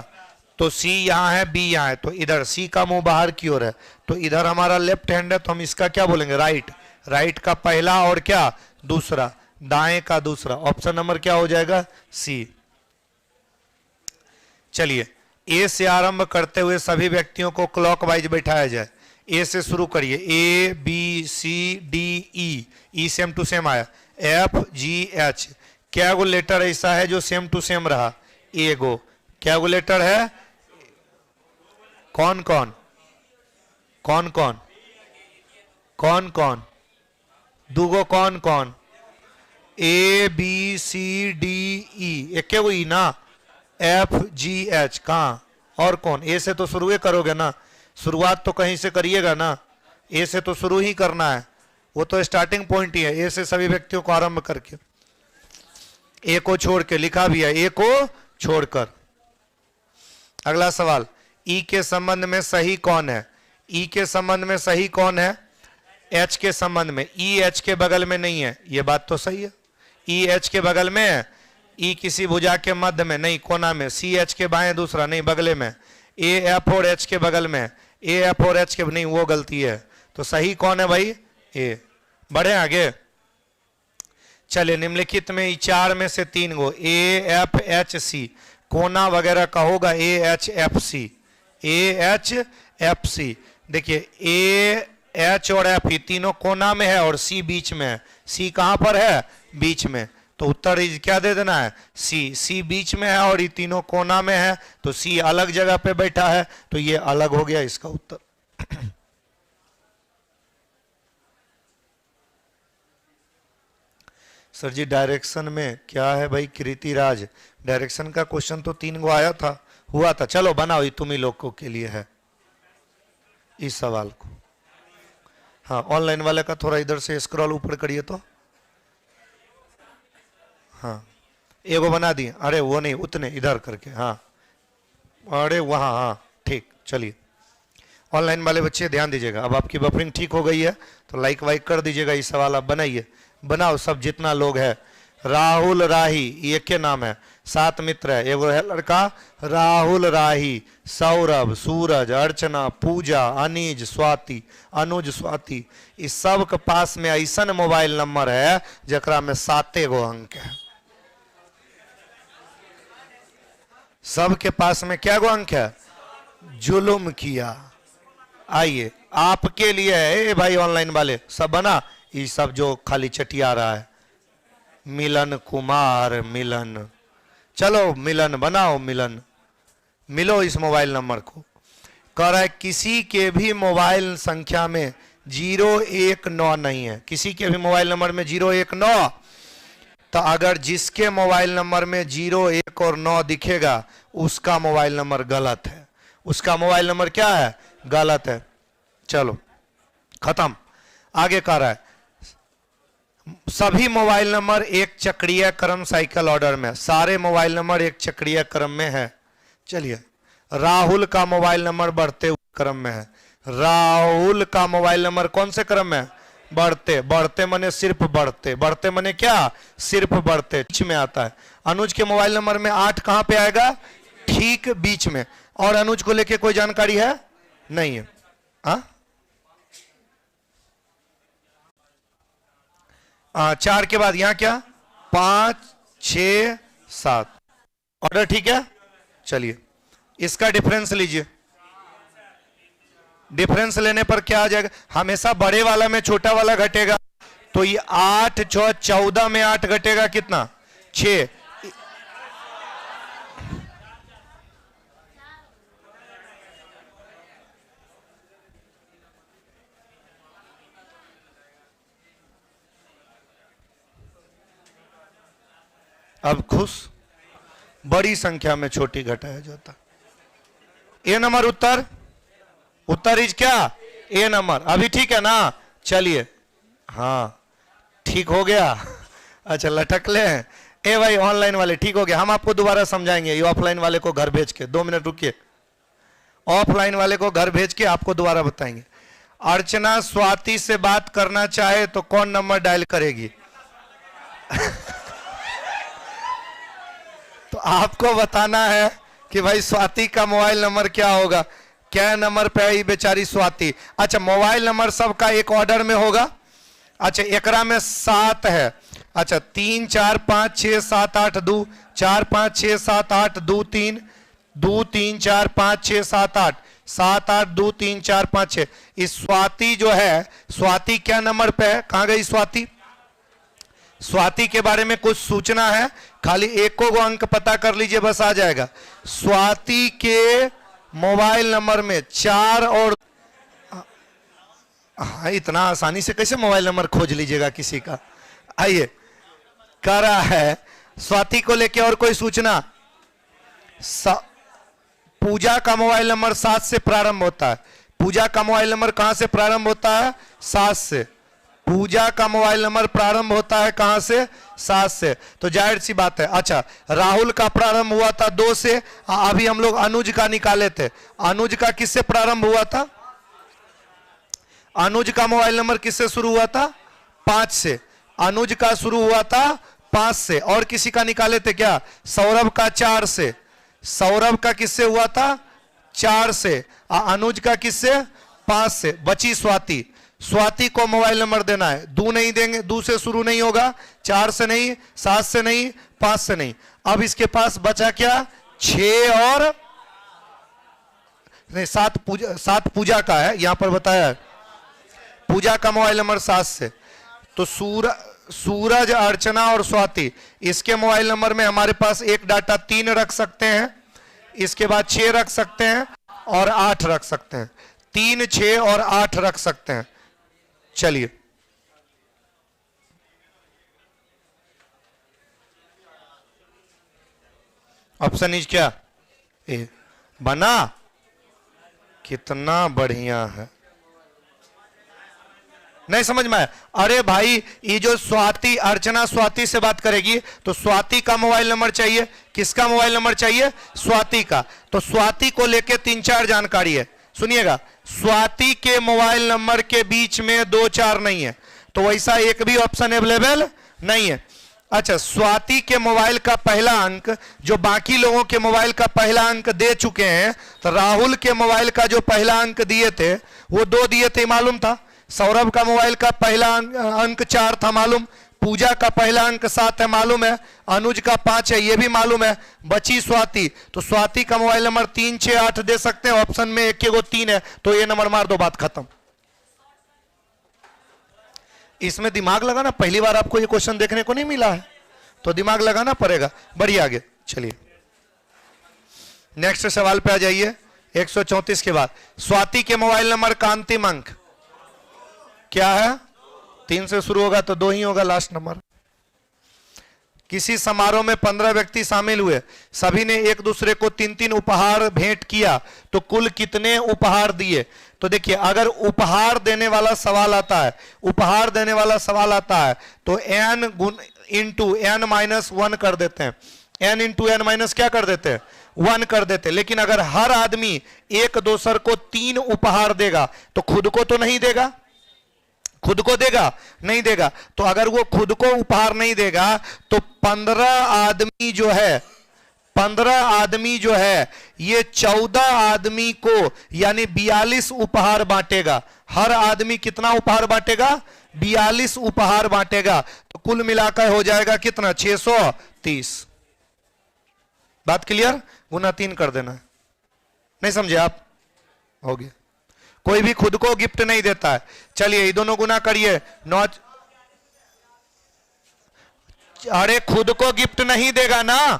तो सी यहां है, बी यहां है, तो इधर सी का मुंह बाहर की ओर है, तो इधर हमारा लेफ्ट हैंड है, तो हम इसका क्या बोलेंगे, राइट। राइट का पहला और क्या दूसरा, दाएं का दूसरा। ऑप्शन नंबर क्या हो जाएगा, सी। चलिए, ए से आरंभ करते हुए सभी व्यक्तियों को क्लॉकवाइज बैठाया जाए। ए से शुरू करिए, A B C D E, E same to same आया, एफ जी एच। क्या गो लेटर ऐसा है जो सेम टू सेम रहा, ए गो। क्या गो लेटर है, कौन कौन, कौन कौन, कौन कौन, दूगो कौन कौन, ए बी सी डी ई, एक गो ई ना, एफ जी एच कहाँ, और कौन, ए से तो शुरू करोगे ना, शुरुआत तो कहीं से करिएगा ना, ए से तो शुरू ही करना है, वो तो स्टार्टिंग पॉइंट ही है, ए से सभी व्यक्तियों को आरंभ करके। ए को छोड़ के लिखा भी है, ए को छोड़कर। अगला सवाल, ई के संबंध में सही कौन है, ई के संबंध में सही कौन है, एच के संबंध में। ई एच के बगल में नहीं है, ये बात तो सही है, ई एच के बगल में है, ई किसी भुजा के मध्य में नहीं, कोना में। सी एच के बाएं दूसरा नहीं, बगले में। ए एफ और एच के बगल में, ए एफ और एच के नहीं, वो गलती है। तो सही कौन है भाई, ए। बढ़े आगे, चलिए निम्नलिखित में ई चार में से तीन गो, ए एफ एच सी, कोना वगैरह का होगा A H F C, A H F C. देखिए ए एच और एफ ही तीनों कोना में है और सी बीच में है। सी कहां पर है, बीच में। तो उत्तर क्या दे देना है, सी। सी बीच में है और ये तीनों कोना में है, तो सी अलग जगह पे बैठा है, तो ये अलग हो गया इसका उत्तर। सर जी डायरेक्शन में क्या है भाई, कृति राज, डायरेक्शन का क्वेश्चन तो 3 गो आया था, हुआ था। चलो बनाओ, ये तुम ही लोगों के लिए है इस सवाल को। हाँ, ऑनलाइन वाले का थोड़ा इधर से स्क्रॉल ऊपर करिए तो। हाँ, एगो बना दिए, अरे वो नहीं, उतने इधर करके, हाँ अरे वहाँ, हाँ ठीक। चलिए ऑनलाइन वाले बच्चे ध्यान दीजिएगा, अब आपकी बफरिंग ठीक हो गई है तो लाइक वाइक कर दीजिएगा। ये सवाल आप बनाइए, बनाओ सब जितना लोग है। राहुल राही, ये के नाम है, 7 मित्र है, एगो है लड़का राहुल राही, सौरभ, सूरज, अर्चना, पूजा, अनीज, स्वाति, अनुज, स्वाति। इस सब के पास में ऐसा मोबाइल नंबर है जकरा में 7 गो अंक है। सबके पास में क्या गो अंक है, जुलुम किया। आइए आपके लिए है भाई, ऑनलाइन वाले सब बना, ये सब जो खाली चटिया रहा है। मिलन कुमार, मिलन, चलो मिलन बनाओ, मिलन, मिलो इस मोबाइल नंबर को। कह रहा है किसी के भी मोबाइल संख्या में 019 नहीं है, किसी के भी मोबाइल नंबर में 019, तो अगर जिसके मोबाइल नंबर में 01 और 9 दिखेगा उसका मोबाइल नंबर गलत है, उसका मोबाइल नंबर क्या है, गलत है। चलो खत्म। आगे कह रहा है सभी मोबाइल नंबर एक चक्रीय क्रम साइकिल ऑर्डर में, सारे मोबाइल नंबर एक चक्रीय क्रम में है। चलिए, राहुल का मोबाइल नंबर बढ़ते हुए क्रम में है। राहुल का मोबाइल नंबर कौन से क्रम में है, बढ़ते। बढ़ते मने सिर्फ बढ़ते, बढ़ते मने क्या, सिर्फ बढ़ते, बीच में आता है। अनुज के मोबाइल नंबर में 8 कहां पे आएगा, ठीक बीच में। और अनुज को लेके कोई जानकारी है, नहीं है। हाँ 4 के बाद यहां क्या, 5 6 7, ऑर्डर ठीक है। चलिए इसका डिफरेंस लीजिए, डिफरेंस लेने पर क्या आ जाएगा, हमेशा बड़े वाला में छोटा वाला घटेगा, तो ये 8 6 14 में 8 घटेगा कितना, 6। अब खुश, बड़ी संख्या में छोटी घटाया जाता। ए नंबर उत्तर, उत्तर इज क्या, ए नंबर। अभी ठीक है ना, चलिए हाँ ठीक हो गया। अच्छा लटकले हैं, ए भाई ऑनलाइन वाले ठीक हो गया, हम आपको दोबारा समझाएंगे। ये ऑफलाइन वाले को घर भेज के, 2 मिनट रुकिए, ऑफलाइन वाले को घर भेज के आपको दोबारा बताएंगे। अर्चना स्वाति से बात करना चाहे तो कौन नंबर डायल करेगी? तो आपको बताना है कि भाई स्वाति का मोबाइल नंबर क्या होगा, क्या नंबर पे है बेचारी स्वाति। अच्छा मोबाइल नंबर सबका एक ऑर्डर में होगा। अच्छा एकरा में 7 है। अच्छा 3 4 5 6 7 8 2 4 5 6 7 8 2 3 2 3 4 5 6 7 8 7 8 2 3 4 5 6। इस स्वाति जो है, स्वाति क्या नंबर पे है, कहां गई स्वाति? स्वाति के बारे में कुछ सूचना है, खाली एक को अंक पता कर लीजिए बस आ जाएगा। स्वाति के मोबाइल नंबर में 4 और हाँ, इतना आसानी से कैसे मोबाइल नंबर खोज लीजिएगा किसी का। आइए कह रहा है स्वाति को लेके और कोई सूचना। पूजा का मोबाइल नंबर 7 से प्रारंभ होता है। पूजा का मोबाइल नंबर कहां से प्रारंभ होता है? 7 से। पूजा का मोबाइल नंबर प्रारंभ होता है कहां से? 7 से। तो जाहिर सी बात है। अच्छा राहुल का प्रारंभ हुआ था 2 से। अभी हम लोग अनुज का निकाले थे। अनुज का किससे प्रारंभ हुआ था? अनुज का मोबाइल नंबर किससे शुरू हुआ था? 5 से। अनुज का शुरू हुआ था 5 से। और किसी का निकाले थे क्या? सौरभ का 4 से। सौरभ का किससे हुआ था? 4 से। अनुज का किससे? 5 से। बची स्वाति। स्वाति को मोबाइल नंबर देना है। 2 नहीं देंगे, 2 से शुरू नहीं होगा, 4 से नहीं, 7 से नहीं, 5 से नहीं। अब इसके पास बचा क्या? 6 और नहीं 7 पूजा का है, यहां पर बताया है पूजा का मोबाइल नंबर 7 से। तो सूरज, अर्चना और स्वाति, इसके मोबाइल नंबर में हमारे पास एक डाटा 3 रख सकते हैं, इसके बाद 6 रख सकते हैं और 8 रख सकते हैं। 3 6 और 8 रख सकते हैं। चलिए ऑप्शन इज क्या? ए बना। कितना बढ़िया है, नहीं समझ में आया? अरे भाई ये जो स्वाति, अर्चना स्वाति से बात करेगी तो स्वाति का मोबाइल नंबर चाहिए। किसका मोबाइल नंबर चाहिए? स्वाति का। तो स्वाति को लेके 3-4 जानकारी है, सुनिएगा। स्वाति के मोबाइल नंबर के बीच में 2 4 नहीं है, तो वैसा एक भी ऑप्शन अवेलेबल नहीं है। अच्छा स्वाति के मोबाइल का पहला अंक जो बाकी लोगों के मोबाइल का पहला अंक दे चुके हैं, तो राहुल के मोबाइल का जो पहला अंक दिए थे वो 2 दिए थे, मालूम था। सौरभ का मोबाइल का पहला अंक 4 था, मालूम। पूजा का पहला अंक 7 है, मालूम है। अनुज का 5 है, ये भी मालूम है। बची स्वाति, तो स्वाति का मोबाइल नंबर 3 6 8 दे सकते हैं। ऑप्शन में एक को 3 है, तो ये नंबर मार दो, बात खत्म। इसमें दिमाग लगाना, पहली बार आपको ये क्वेश्चन देखने को नहीं मिला है, तो दिमाग लगाना पड़ेगा। बढ़िए आगे चलिए नेक्स्ट सवाल पे आ जाइए। 134 के बाद स्वाति के मोबाइल नंबर का अंतिम अंक क्या है? 3 से शुरू होगा तो 2 ही होगा लास्ट नंबर। किसी समारोह में 15 व्यक्ति शामिल हुए, सभी ने एक दूसरे को 3-3 उपहार भेंट किया, तो कुल कितने उपहार दिए? तो देखिए, अगर उपहार देने वाला सवाल आता है, उपहार देने वाला सवाल आता है तो n इंटू n माइनस 1 कर देते हैं, n इंटू n माइनस क्या कर देते हैं? 1 कर देते हैं। लेकिन अगर हर आदमी एक दूसर को 3 उपहार देगा तो खुद को तो नहीं देगा, खुद को देगा? नहीं देगा। तो अगर वो खुद को उपहार नहीं देगा तो 15 आदमी जो है, 15 आदमी जो है ये 14 आदमी को यानी 42 उपहार बांटेगा। हर आदमी कितना उपहार बांटेगा? 42 उपहार बांटेगा। तो कुल मिलाकर हो जाएगा कितना? 630। बात क्लियर? गुना 3 कर देना। नहीं समझे आप? हो गया। कोई भी खुद को गिफ्ट नहीं देता है। चलिए ये दोनों गुना करिए। 9, अरे खुद को गिफ्ट नहीं देगा ना,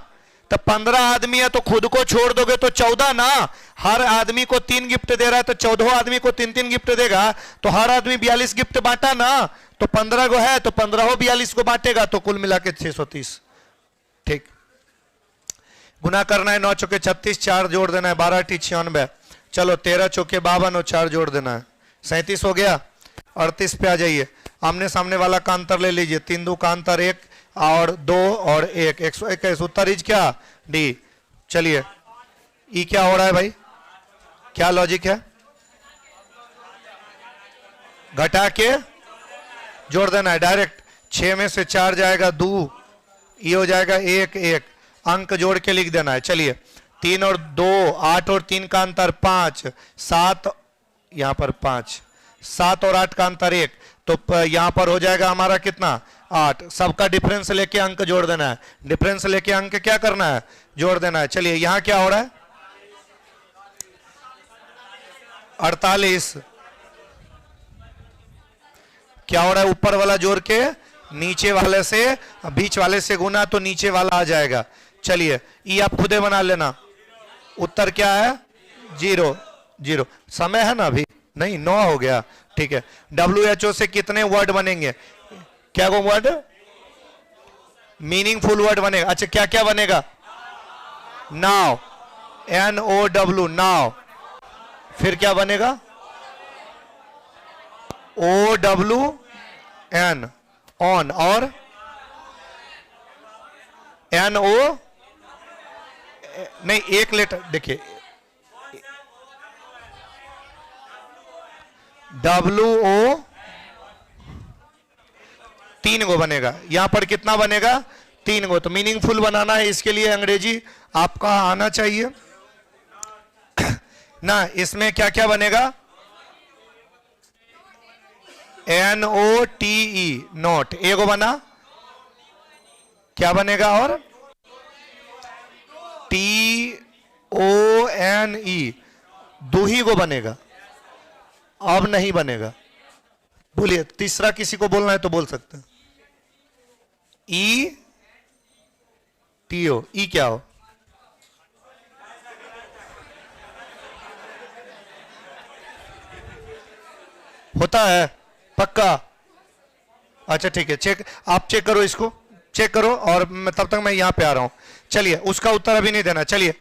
तो 15 आदमी है तो खुद को छोड़ दोगे तो 14 ना। हर आदमी को 3 गिफ्ट दे रहा है तो 14 आदमी को 3-3 गिफ्ट देगा, तो हर आदमी 42 गिफ्ट बांटा ना। तो 15 को है तो 15 42 को बांटेगा, तो कुल मिला के 630। ठीक, गुना करना है। 9 चौके 36, 4 जोड़ देना है, 12 टी 96। चलो 13 चौके 52 और 4 जोड़ देना है, 37 हो गया। 38 पे आ जाइए। आमने सामने वाला का अंतर ले लीजिए। 3 2 का अंतर 1 और 2 और 1, 121। उत्तर इज क्या? डी। चलिए ई क्या हो रहा है भाई? क्या लॉजिक है? घटा के जोड़ देना है डायरेक्ट। 6 में से 4 जाएगा 2, ये हो जाएगा 1 1, अंक जोड़ के लिख देना है। चलिए 3 और 2, 8 और 3 का अंतर 5, 7 यहां पर 5, 7 और 8 का अंतर 1, तो यहां पर हो जाएगा हमारा कितना? 8। सबका डिफरेंस लेके अंक जोड़ देना है। डिफरेंस लेके अंक क्या करना है? जोड़ देना है। चलिए यहां क्या हो रहा है? 48। क्या हो रहा है? ऊपर वाला जोड़ के नीचे वाले से, बीच वाले से गुना तो नीचे वाला आ जाएगा। चलिए ये आप खुदे बना लेना। उत्तर क्या है? 0 0। समय है ना अभी? नहीं, 9 हो गया। ठीक है। WHO से कितने वर्ड बनेंगे? क्या वो वर्ड? मीनिंगफुल वर्ड बनेगा। अच्छा क्या क्या बनेगा? Now, NOW, now. फिर क्या बनेगा? OWN, on. और NO नहीं, एक लेटर देखिए, WO 3 गो बनेगा। यहां पर कितना बनेगा? 3 गो। तो मीनिंगफुल बनाना है, इसके लिए अंग्रेजी आपका आना चाहिए ना। इसमें क्या क्या बनेगा? NOTE, note. एगो बना। क्या बनेगा? और TONE, दो ही को बनेगा, अब नहीं बनेगा। बोलिए, तीसरा किसी को बोलना है तो बोल सकते हैं। ETO, ई क्या हो? होता है पक्का? अच्छा ठीक है, चेक आप चेक करो, इसको चेक करो और तब तक मैं यहां पे आ रहा हूं। चलिए उसका उत्तर अभी नहीं देना। चलिए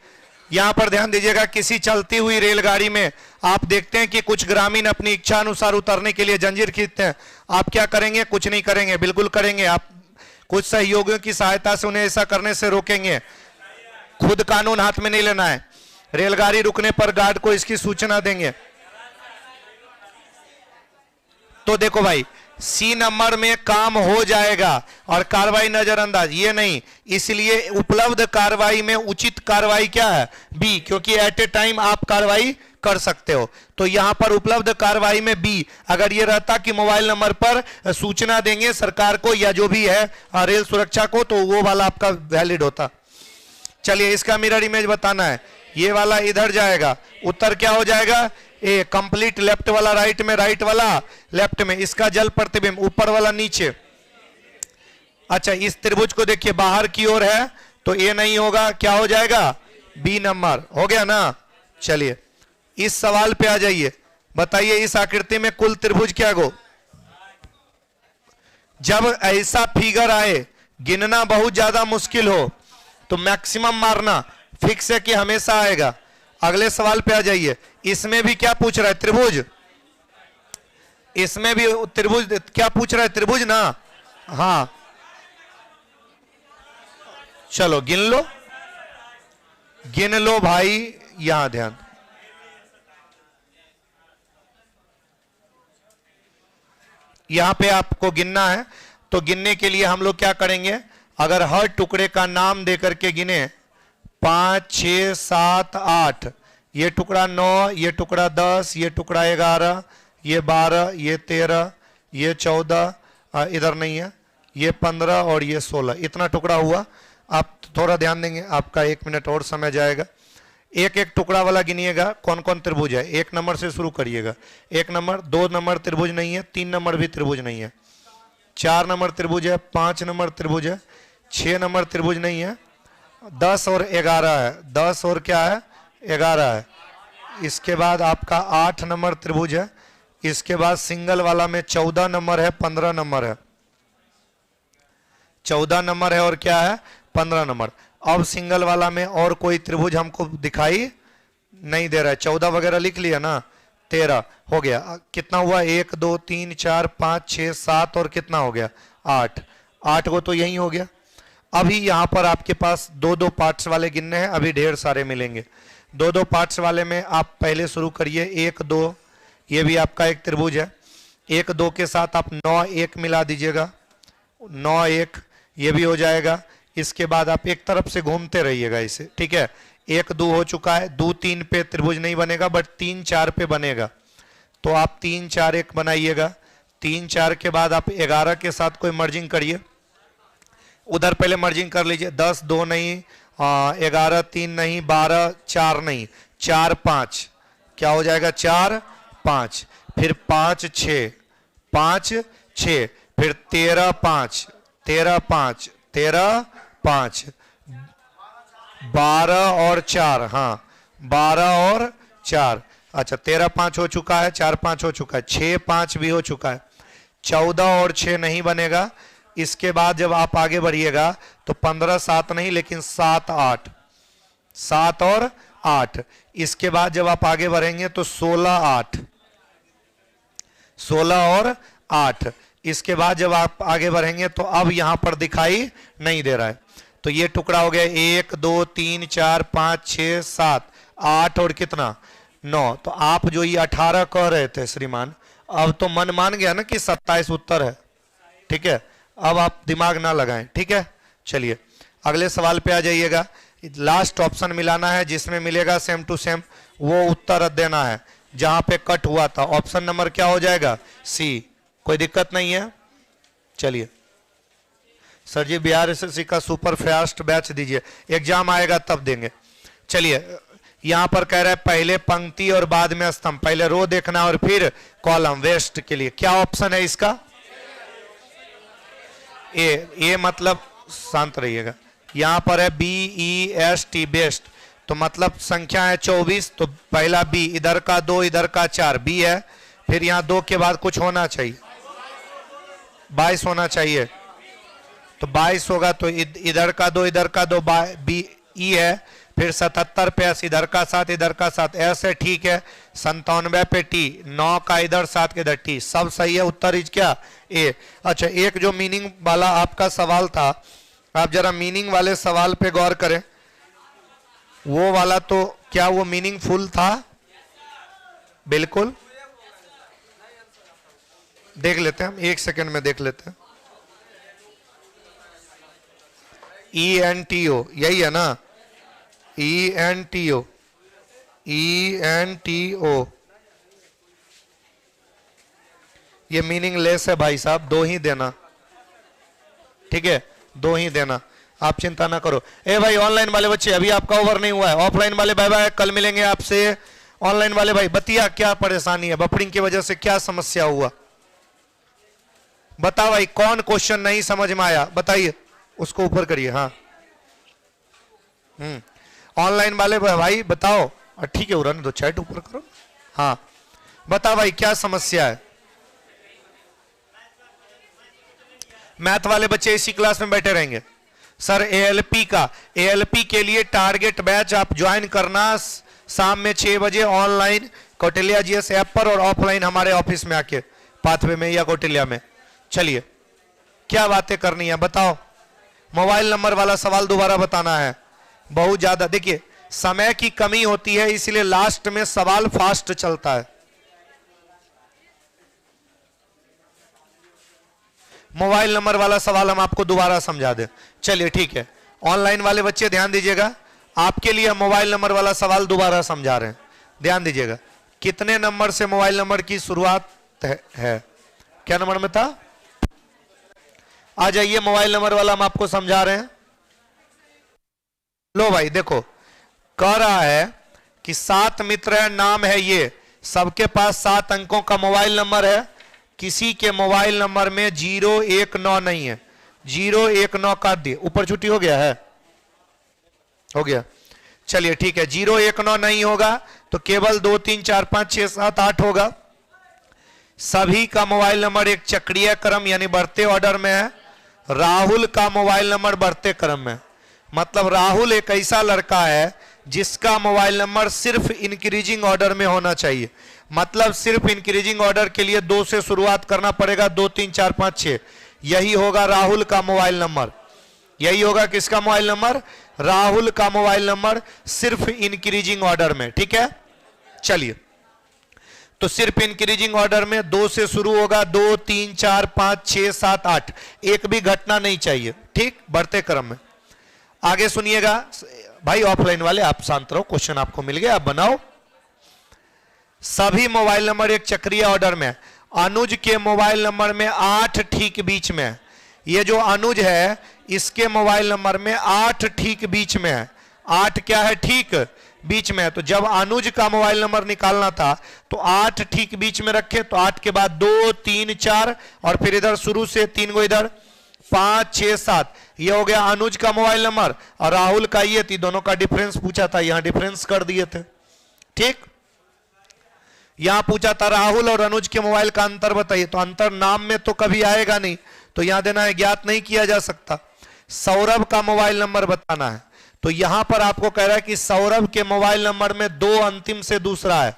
यहां पर ध्यान दीजिएगा। किसी चलती हुई रेलगाड़ी में आप देखते हैं कि कुछ ग्रामीण अपनी इच्छा अनुसार उतरने के लिए जंजीर खींचते हैं। आप क्या करेंगे? कुछ नहीं करेंगे? बिल्कुल करेंगे। आप कुछ सहयोगियों की सहायता से उन्हें ऐसा करने से रोकेंगे। खुद कानून हाथ में नहीं लेना है। रेलगाड़ी रुकने पर गार्ड को इसकी सूचना देंगे। तो देखो भाई, सी नंबर में काम हो जाएगा और कार्रवाई नजरअंदाज, ये नहीं। इसलिए उपलब्ध कार्रवाई में उचित कार्रवाई क्या है? बी, क्योंकि एट ए टाइम आप कार्रवाई कर सकते हो। तो यहां पर उपलब्ध कार्रवाई में बी। अगर ये रहता कि मोबाइल नंबर पर सूचना देंगे सरकार को या जो भी है रेल सुरक्षा को, तो वो वाला आपका वैलिड होता। चलिए इसका मिरर इमेज बताना है। ये वाला इधर जाएगा। उत्तर क्या हो जाएगा? ए, कंप्लीट लेफ्ट वाला राइट में, राइट वाला लेफ्ट में। इसका जल प्रतिबिंब ऊपर वाला नीचे। अच्छा इस त्रिभुज को देखिए, बाहर की ओर है तो ए नहीं होगा, क्या हो जाएगा? B number. हो गया ना? चलिए इस सवाल पे आ जाइए, बताइए इस आकृति में कुल त्रिभुज क्या गो? जब ऐसा फिगर आए, गिनना बहुत ज्यादा मुश्किल हो, तो मैक्सिमम मारना, फिक्स है कि हमेशा आएगा। अगले सवाल पे आ जाइए, इसमें भी क्या पूछ रहा है? त्रिभुज। इसमें भी त्रिभुज क्या पूछ रहा है? त्रिभुज ना? हाँ, चलो गिन लो, गिन लो भाई, यहां ध्यान। यहां पे आपको गिनना है, तो गिनने के लिए हम लोग क्या करेंगे, अगर हर टुकड़े का नाम देकर के गिने, 5 6 7 8, ये टुकड़ा 9, ये टुकड़ा 10, ये टुकड़ा 11, ये 12, ये 13, ये 14, इधर नहीं है, ये 15 और ये 16, इतना टुकड़ा हुआ। आप थोड़ा ध्यान देंगे, आपका 1 मिनट और समय जाएगा। एक एक टुकड़ा वाला गिनिएगा कौन कौन त्रिभुज है। 1 नंबर से शुरू करिएगा। 1 नंबर, 2 नंबर त्रिभुज नहीं है, 3 नंबर भी त्रिभुज नहीं है, 4 नंबर त्रिभुज है, 5 नंबर त्रिभुज है, 6 नंबर त्रिभुज नहीं है, 10 और 11 है, 10 और क्या है? 11 है। इसके बाद आपका 8 नंबर त्रिभुज है। इसके बाद सिंगल वाला में 14 नंबर है, 15 नंबर है, 14 नंबर है और क्या है? 15 नंबर। अब सिंगल वाला में और कोई त्रिभुज हमको दिखाई नहीं दे रहा है। 14 वगैरह लिख लिया ना, 13 हो गया। कितना हुआ? 1 2 3 4 5 6 7 और कितना हो गया? 8। 8 को तो यही हो गया। अभी यहां पर आपके पास 2-2 पार्ट्स वाले गिनने हैं, अभी ढेर सारे मिलेंगे। 2-2 पार्ट्स वाले में आप पहले शुरू करिए। 1 2, ये भी आपका एक त्रिभुज है। 1 2 के साथ आप 9 1 मिला दीजिएगा, 9 1, ये भी हो जाएगा। इसके बाद आप एक तरफ से घूमते रहिएगा इसे, ठीक है। 1 2 हो चुका है। 2 3 पे त्रिभुज नहीं बनेगा, बट 3 4 पे बनेगा, तो आप 3 4 1 बनाइएगा। 3 4 के बाद आप 11 के साथ कोई मर्जिंग करिए, उधर पहले मर्जिंग कर लीजिए। 10 2 नहीं, 11 3 नहीं, 12 4 नहीं, 4 5, क्या हो जाएगा? 4 5, फिर 5 6, 5 6, फिर 13 5, 13 5, 13 5, 12 और 4, हाँ 12 और 4, अच्छा 13 5 हो चुका है, 4 5 हो चुका है, 6 5 भी हो चुका है। 14 और 6 नहीं बनेगा। इसके बाद जब आप आगे बढ़िएगा तो 15 7 नहीं, लेकिन 7 8, 7 और 8। इसके बाद जब आप आगे बढ़ेंगे तो 16 8, 16 और 8। इसके बाद जब आप आगे बढ़ेंगे तो अब यहां पर दिखाई नहीं दे रहा है, तो ये टुकड़ा हो गया 1 2 3 4 5 6 7 8 और कितना? 9। तो आप जो ये 18 कह रहे थे श्रीमान, अब तो मन मान गया ना कि 27 उत्तर है, ठीक है। अब आप दिमाग ना लगाएं, ठीक है। चलिए अगले सवाल पे आ जाइएगा। लास्ट ऑप्शन मिलाना है, जिसमें मिलेगा सेम टू सेम वो उत्तर देना है जहां पे कट हुआ था। ऑप्शन नंबर क्या हो जाएगा? सी। कोई दिक्कत नहीं है। चलिए सर जी, बिहार एसएससी का सुपर फास्ट बैच दीजिए, एग्जाम आएगा तब देंगे। चलिए यहां पर कह रहा है पहले पंक्ति और बाद में स्तंभ, पहले रो देखना और फिर कॉलम। वेस्ट के लिए क्या ऑप्शन है इसका? ए मतलब शांत रहिएगा। यहां पर है BEST, बेस्ट, तो मतलब संख्या है 24, तो पहला बी, इधर का 2 इधर का 4, बी है। फिर यहां 2 के बाद कुछ होना चाहिए, 22 होना चाहिए, तो 22 होगा, तो इधर का 2 इधर का 2, बी ई है। फिर 77 पे एस, इधर का 7 इधर का 7, ऐसे ठीक है। 97 पे टी, 9 का इधर 7 के इधर टी, सब सही है। उत्तर इज क्या? ए। अच्छा, एक जो मीनिंग वाला आपका सवाल था, आप जरा मीनिंग वाले सवाल पे गौर करें। वो वाला तो क्या वो मीनिंगफुल था? बिल्कुल देख लेते हैं हम, 1 सेकंड में देख लेते हैं। ENTO यही है ना? ENTO, ENTO, ये मीनिंगलेस है भाई साहब, 2 ही देना, ठीक है, 2 ही देना, आप चिंता ना करो। ए भाई ऑनलाइन वाले बच्चे, अभी आपका ओवर नहीं हुआ है। ऑफलाइन वाले बाय बाय, कल मिलेंगे आपसे। ऑनलाइन वाले भाई बतिया, क्या परेशानी है? बफरिंग की वजह से क्या समस्या हुआ? बताओ भाई, कौन क्वेश्चन नहीं समझ में आया बताइए, उसको ऊपर करिए। हाँ ऑनलाइन वाले भाई बताओ, ठीक है, रहने दो, चैट ऊपर करो। हाँ बता भाई क्या समस्या है। मैथ वाले बच्चे इसी क्लास में बैठे रहेंगे। सर एएलपी का, एएलपी के लिए टारगेट बैच आप ज्वाइन करना शाम में 6 बजे ऑनलाइन कौटिल्या जीएस ऐप पर, और ऑफलाइन हमारे ऑफिस में आके पाथवे में या कौटिल्या में। चलिए क्या बातें करनी है बताओ। मोबाइल नंबर वाला सवाल दोबारा बताना है। बहुत ज्यादा देखिए समय की कमी होती है, इसलिए लास्ट में सवाल फास्ट चलता है। मोबाइल नंबर वाला सवाल हम आपको दोबारा समझा दें। चलिए ठीक है, ऑनलाइन वाले बच्चे ध्यान दीजिएगा, आपके लिए मोबाइल नंबर वाला सवाल दोबारा समझा रहे हैं, ध्यान दीजिएगा। कितने नंबर से मोबाइल नंबर की शुरुआत है? क्या नंबर में था? आ जाइए, मोबाइल नंबर वाला हम आपको समझा रहे हैं। लो भाई देखो, कह रहा है कि 7 मित्र है, नाम है ये, सबके पास 7 अंकों का मोबाइल नंबर है, किसी के मोबाइल नंबर में 019 नहीं है, 019 काट दिए, ऊपर छुट्टी हो गया है, हो गया। चलिए ठीक है, 019 नहीं होगा तो केवल 2 3 4 5 6 7 8 होगा। सभी का मोबाइल नंबर एक चक्रीय क्रम यानी बढ़ते ऑर्डर में है। राहुल का मोबाइल नंबर बढ़ते क्रम में, मतलब राहुल एक ऐसा लड़का है जिसका मोबाइल नंबर सिर्फ इंक्रीजिंग ऑर्डर में होना चाहिए। मतलब सिर्फ इंक्रीजिंग ऑर्डर के लिए 2 से शुरुआत करना पड़ेगा, 2 3 4 5 6। यही होगा राहुल का मोबाइल नंबर, यही होगा किसका मोबाइल नंबर? राहुल का मोबाइल नंबर सिर्फ इंक्रीजिंग ऑर्डर में। ठीक है, चलिए तो सिर्फ इंक्रीजिंग ऑर्डर में 2 से शुरू होगा, 2 3 4 5 6 7 8, एक भी घटना नहीं चाहिए। ठीक, बढ़ते क्रम में। आगे सुनिएगा भाई, ऑफलाइन वाले आप शांत रहो, क्वेश्चन आपको मिल गया, आप बनाओ। सभी मोबाइल नंबर एक चक्रीय ऑर्डर में। अनुज के मोबाइल नंबर में 8 ठीक बीच में है। ये जो अनुज है इसके मोबाइल नंबर में 8 ठीक बीच में है। 8 क्या है? ठीक बीच में है। तो जब अनुज का मोबाइल नंबर निकालना था तो 8 ठीक बीच में रखे, तो 8 के बाद 2 3 4 और फिर इधर शुरू से 3 गो इधर, 5 6 7, ये हो गया अनुज का मोबाइल नंबर। और राहुल का ये थी, दोनों का डिफरेंस पूछा था, यहां डिफरेंस कर दिए थे। ठीक, यहां पूछा था राहुल और अनुज के मोबाइल का अंतर बताइए, तो अंतर नाम में तो कभी आएगा नहीं, तो यहां देना है ज्ञात नहीं किया जा सकता। सौरभ का मोबाइल नंबर बताना है, तो यहां पर आपको कह रहा है कि सौरभ के मोबाइल नंबर में 2 अंतिम से दूसरा है,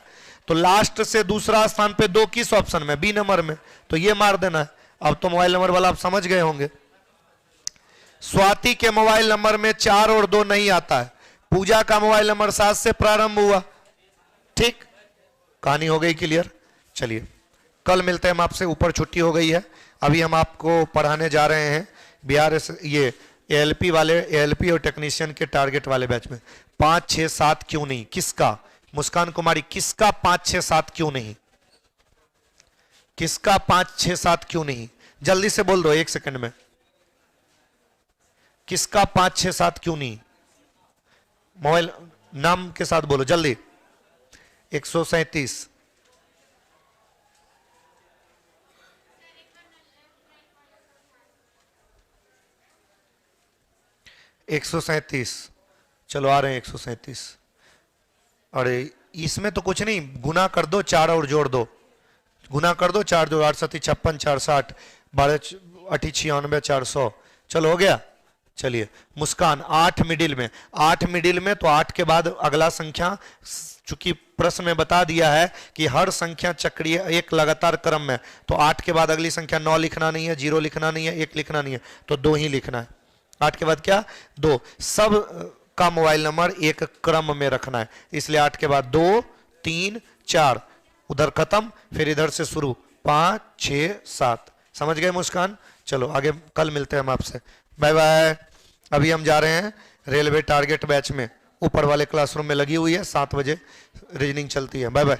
तो लास्ट से दूसरा स्थान पे 2 किस ऑप्शन में? बी नंबर में, तो ये मार देना है। अब तो मोबाइल नंबर वाला आप समझ गए होंगे। स्वाति के मोबाइल नंबर में 4 और 2 नहीं आता है। पूजा का मोबाइल नंबर 7 से प्रारंभ हुआ। ठीक, कहानी हो गई क्लियर। चलिए कल मिलते हैं हम आपसे, ऊपर छुट्टी हो गई है। अभी हम आपको पढ़ाने जा रहे हैं बिहार ये एएलपी वाले, एएलपी और टेक्नीशियन के टारगेट वाले बैच में 5 6 7 क्यों नहीं। किसका? मुस्कान कुमारी, किसका 5 6 7 क्यों नहीं? किसका 5 6 7 क्यों नहीं? जल्दी से बोल दो 1 सेकंड में, किसका 5 6 7 क्यों नहीं? मोबाइल नाम के साथ बोलो जल्दी। 137, चलो आ रहे हैं 137। अरे इसमें तो कुछ नहीं, गुना कर दो, 4 और जोड़ दो, गुना कर दो, 4 जोड़ 8 7 56 4 60 12 8 96 400। चलो हो गया। चलिए मुस्कान 8 मिडिल में, 8 मिडिल में तो 8 के बाद अगला संख्या, चूंकि प्रश्न में बता दिया है कि हर संख्या चक्रीय एक लगातार क्रम में, तो 8 के बाद अगली संख्या 9 लिखना नहीं है, 0 लिखना नहीं है, 1 लिखना नहीं है, तो 2 ही लिखना है। 8 के बाद क्या? 2। सब का मोबाइल नंबर एक क्रम में रखना है, इसलिए 8 के बाद 2 3 4 उधर खत्म, फिर इधर से शुरू 5 6 7। समझ गए मुस्कान? चलो आगे कल मिलते हैं हम आपसे, बाय बाय। अभी हम जा रहे हैं रेलवे टारगेट बैच में, ऊपर वाले क्लासरूम में लगी हुई है, 7 बजे रीजनिंग चलती है। Bye bye.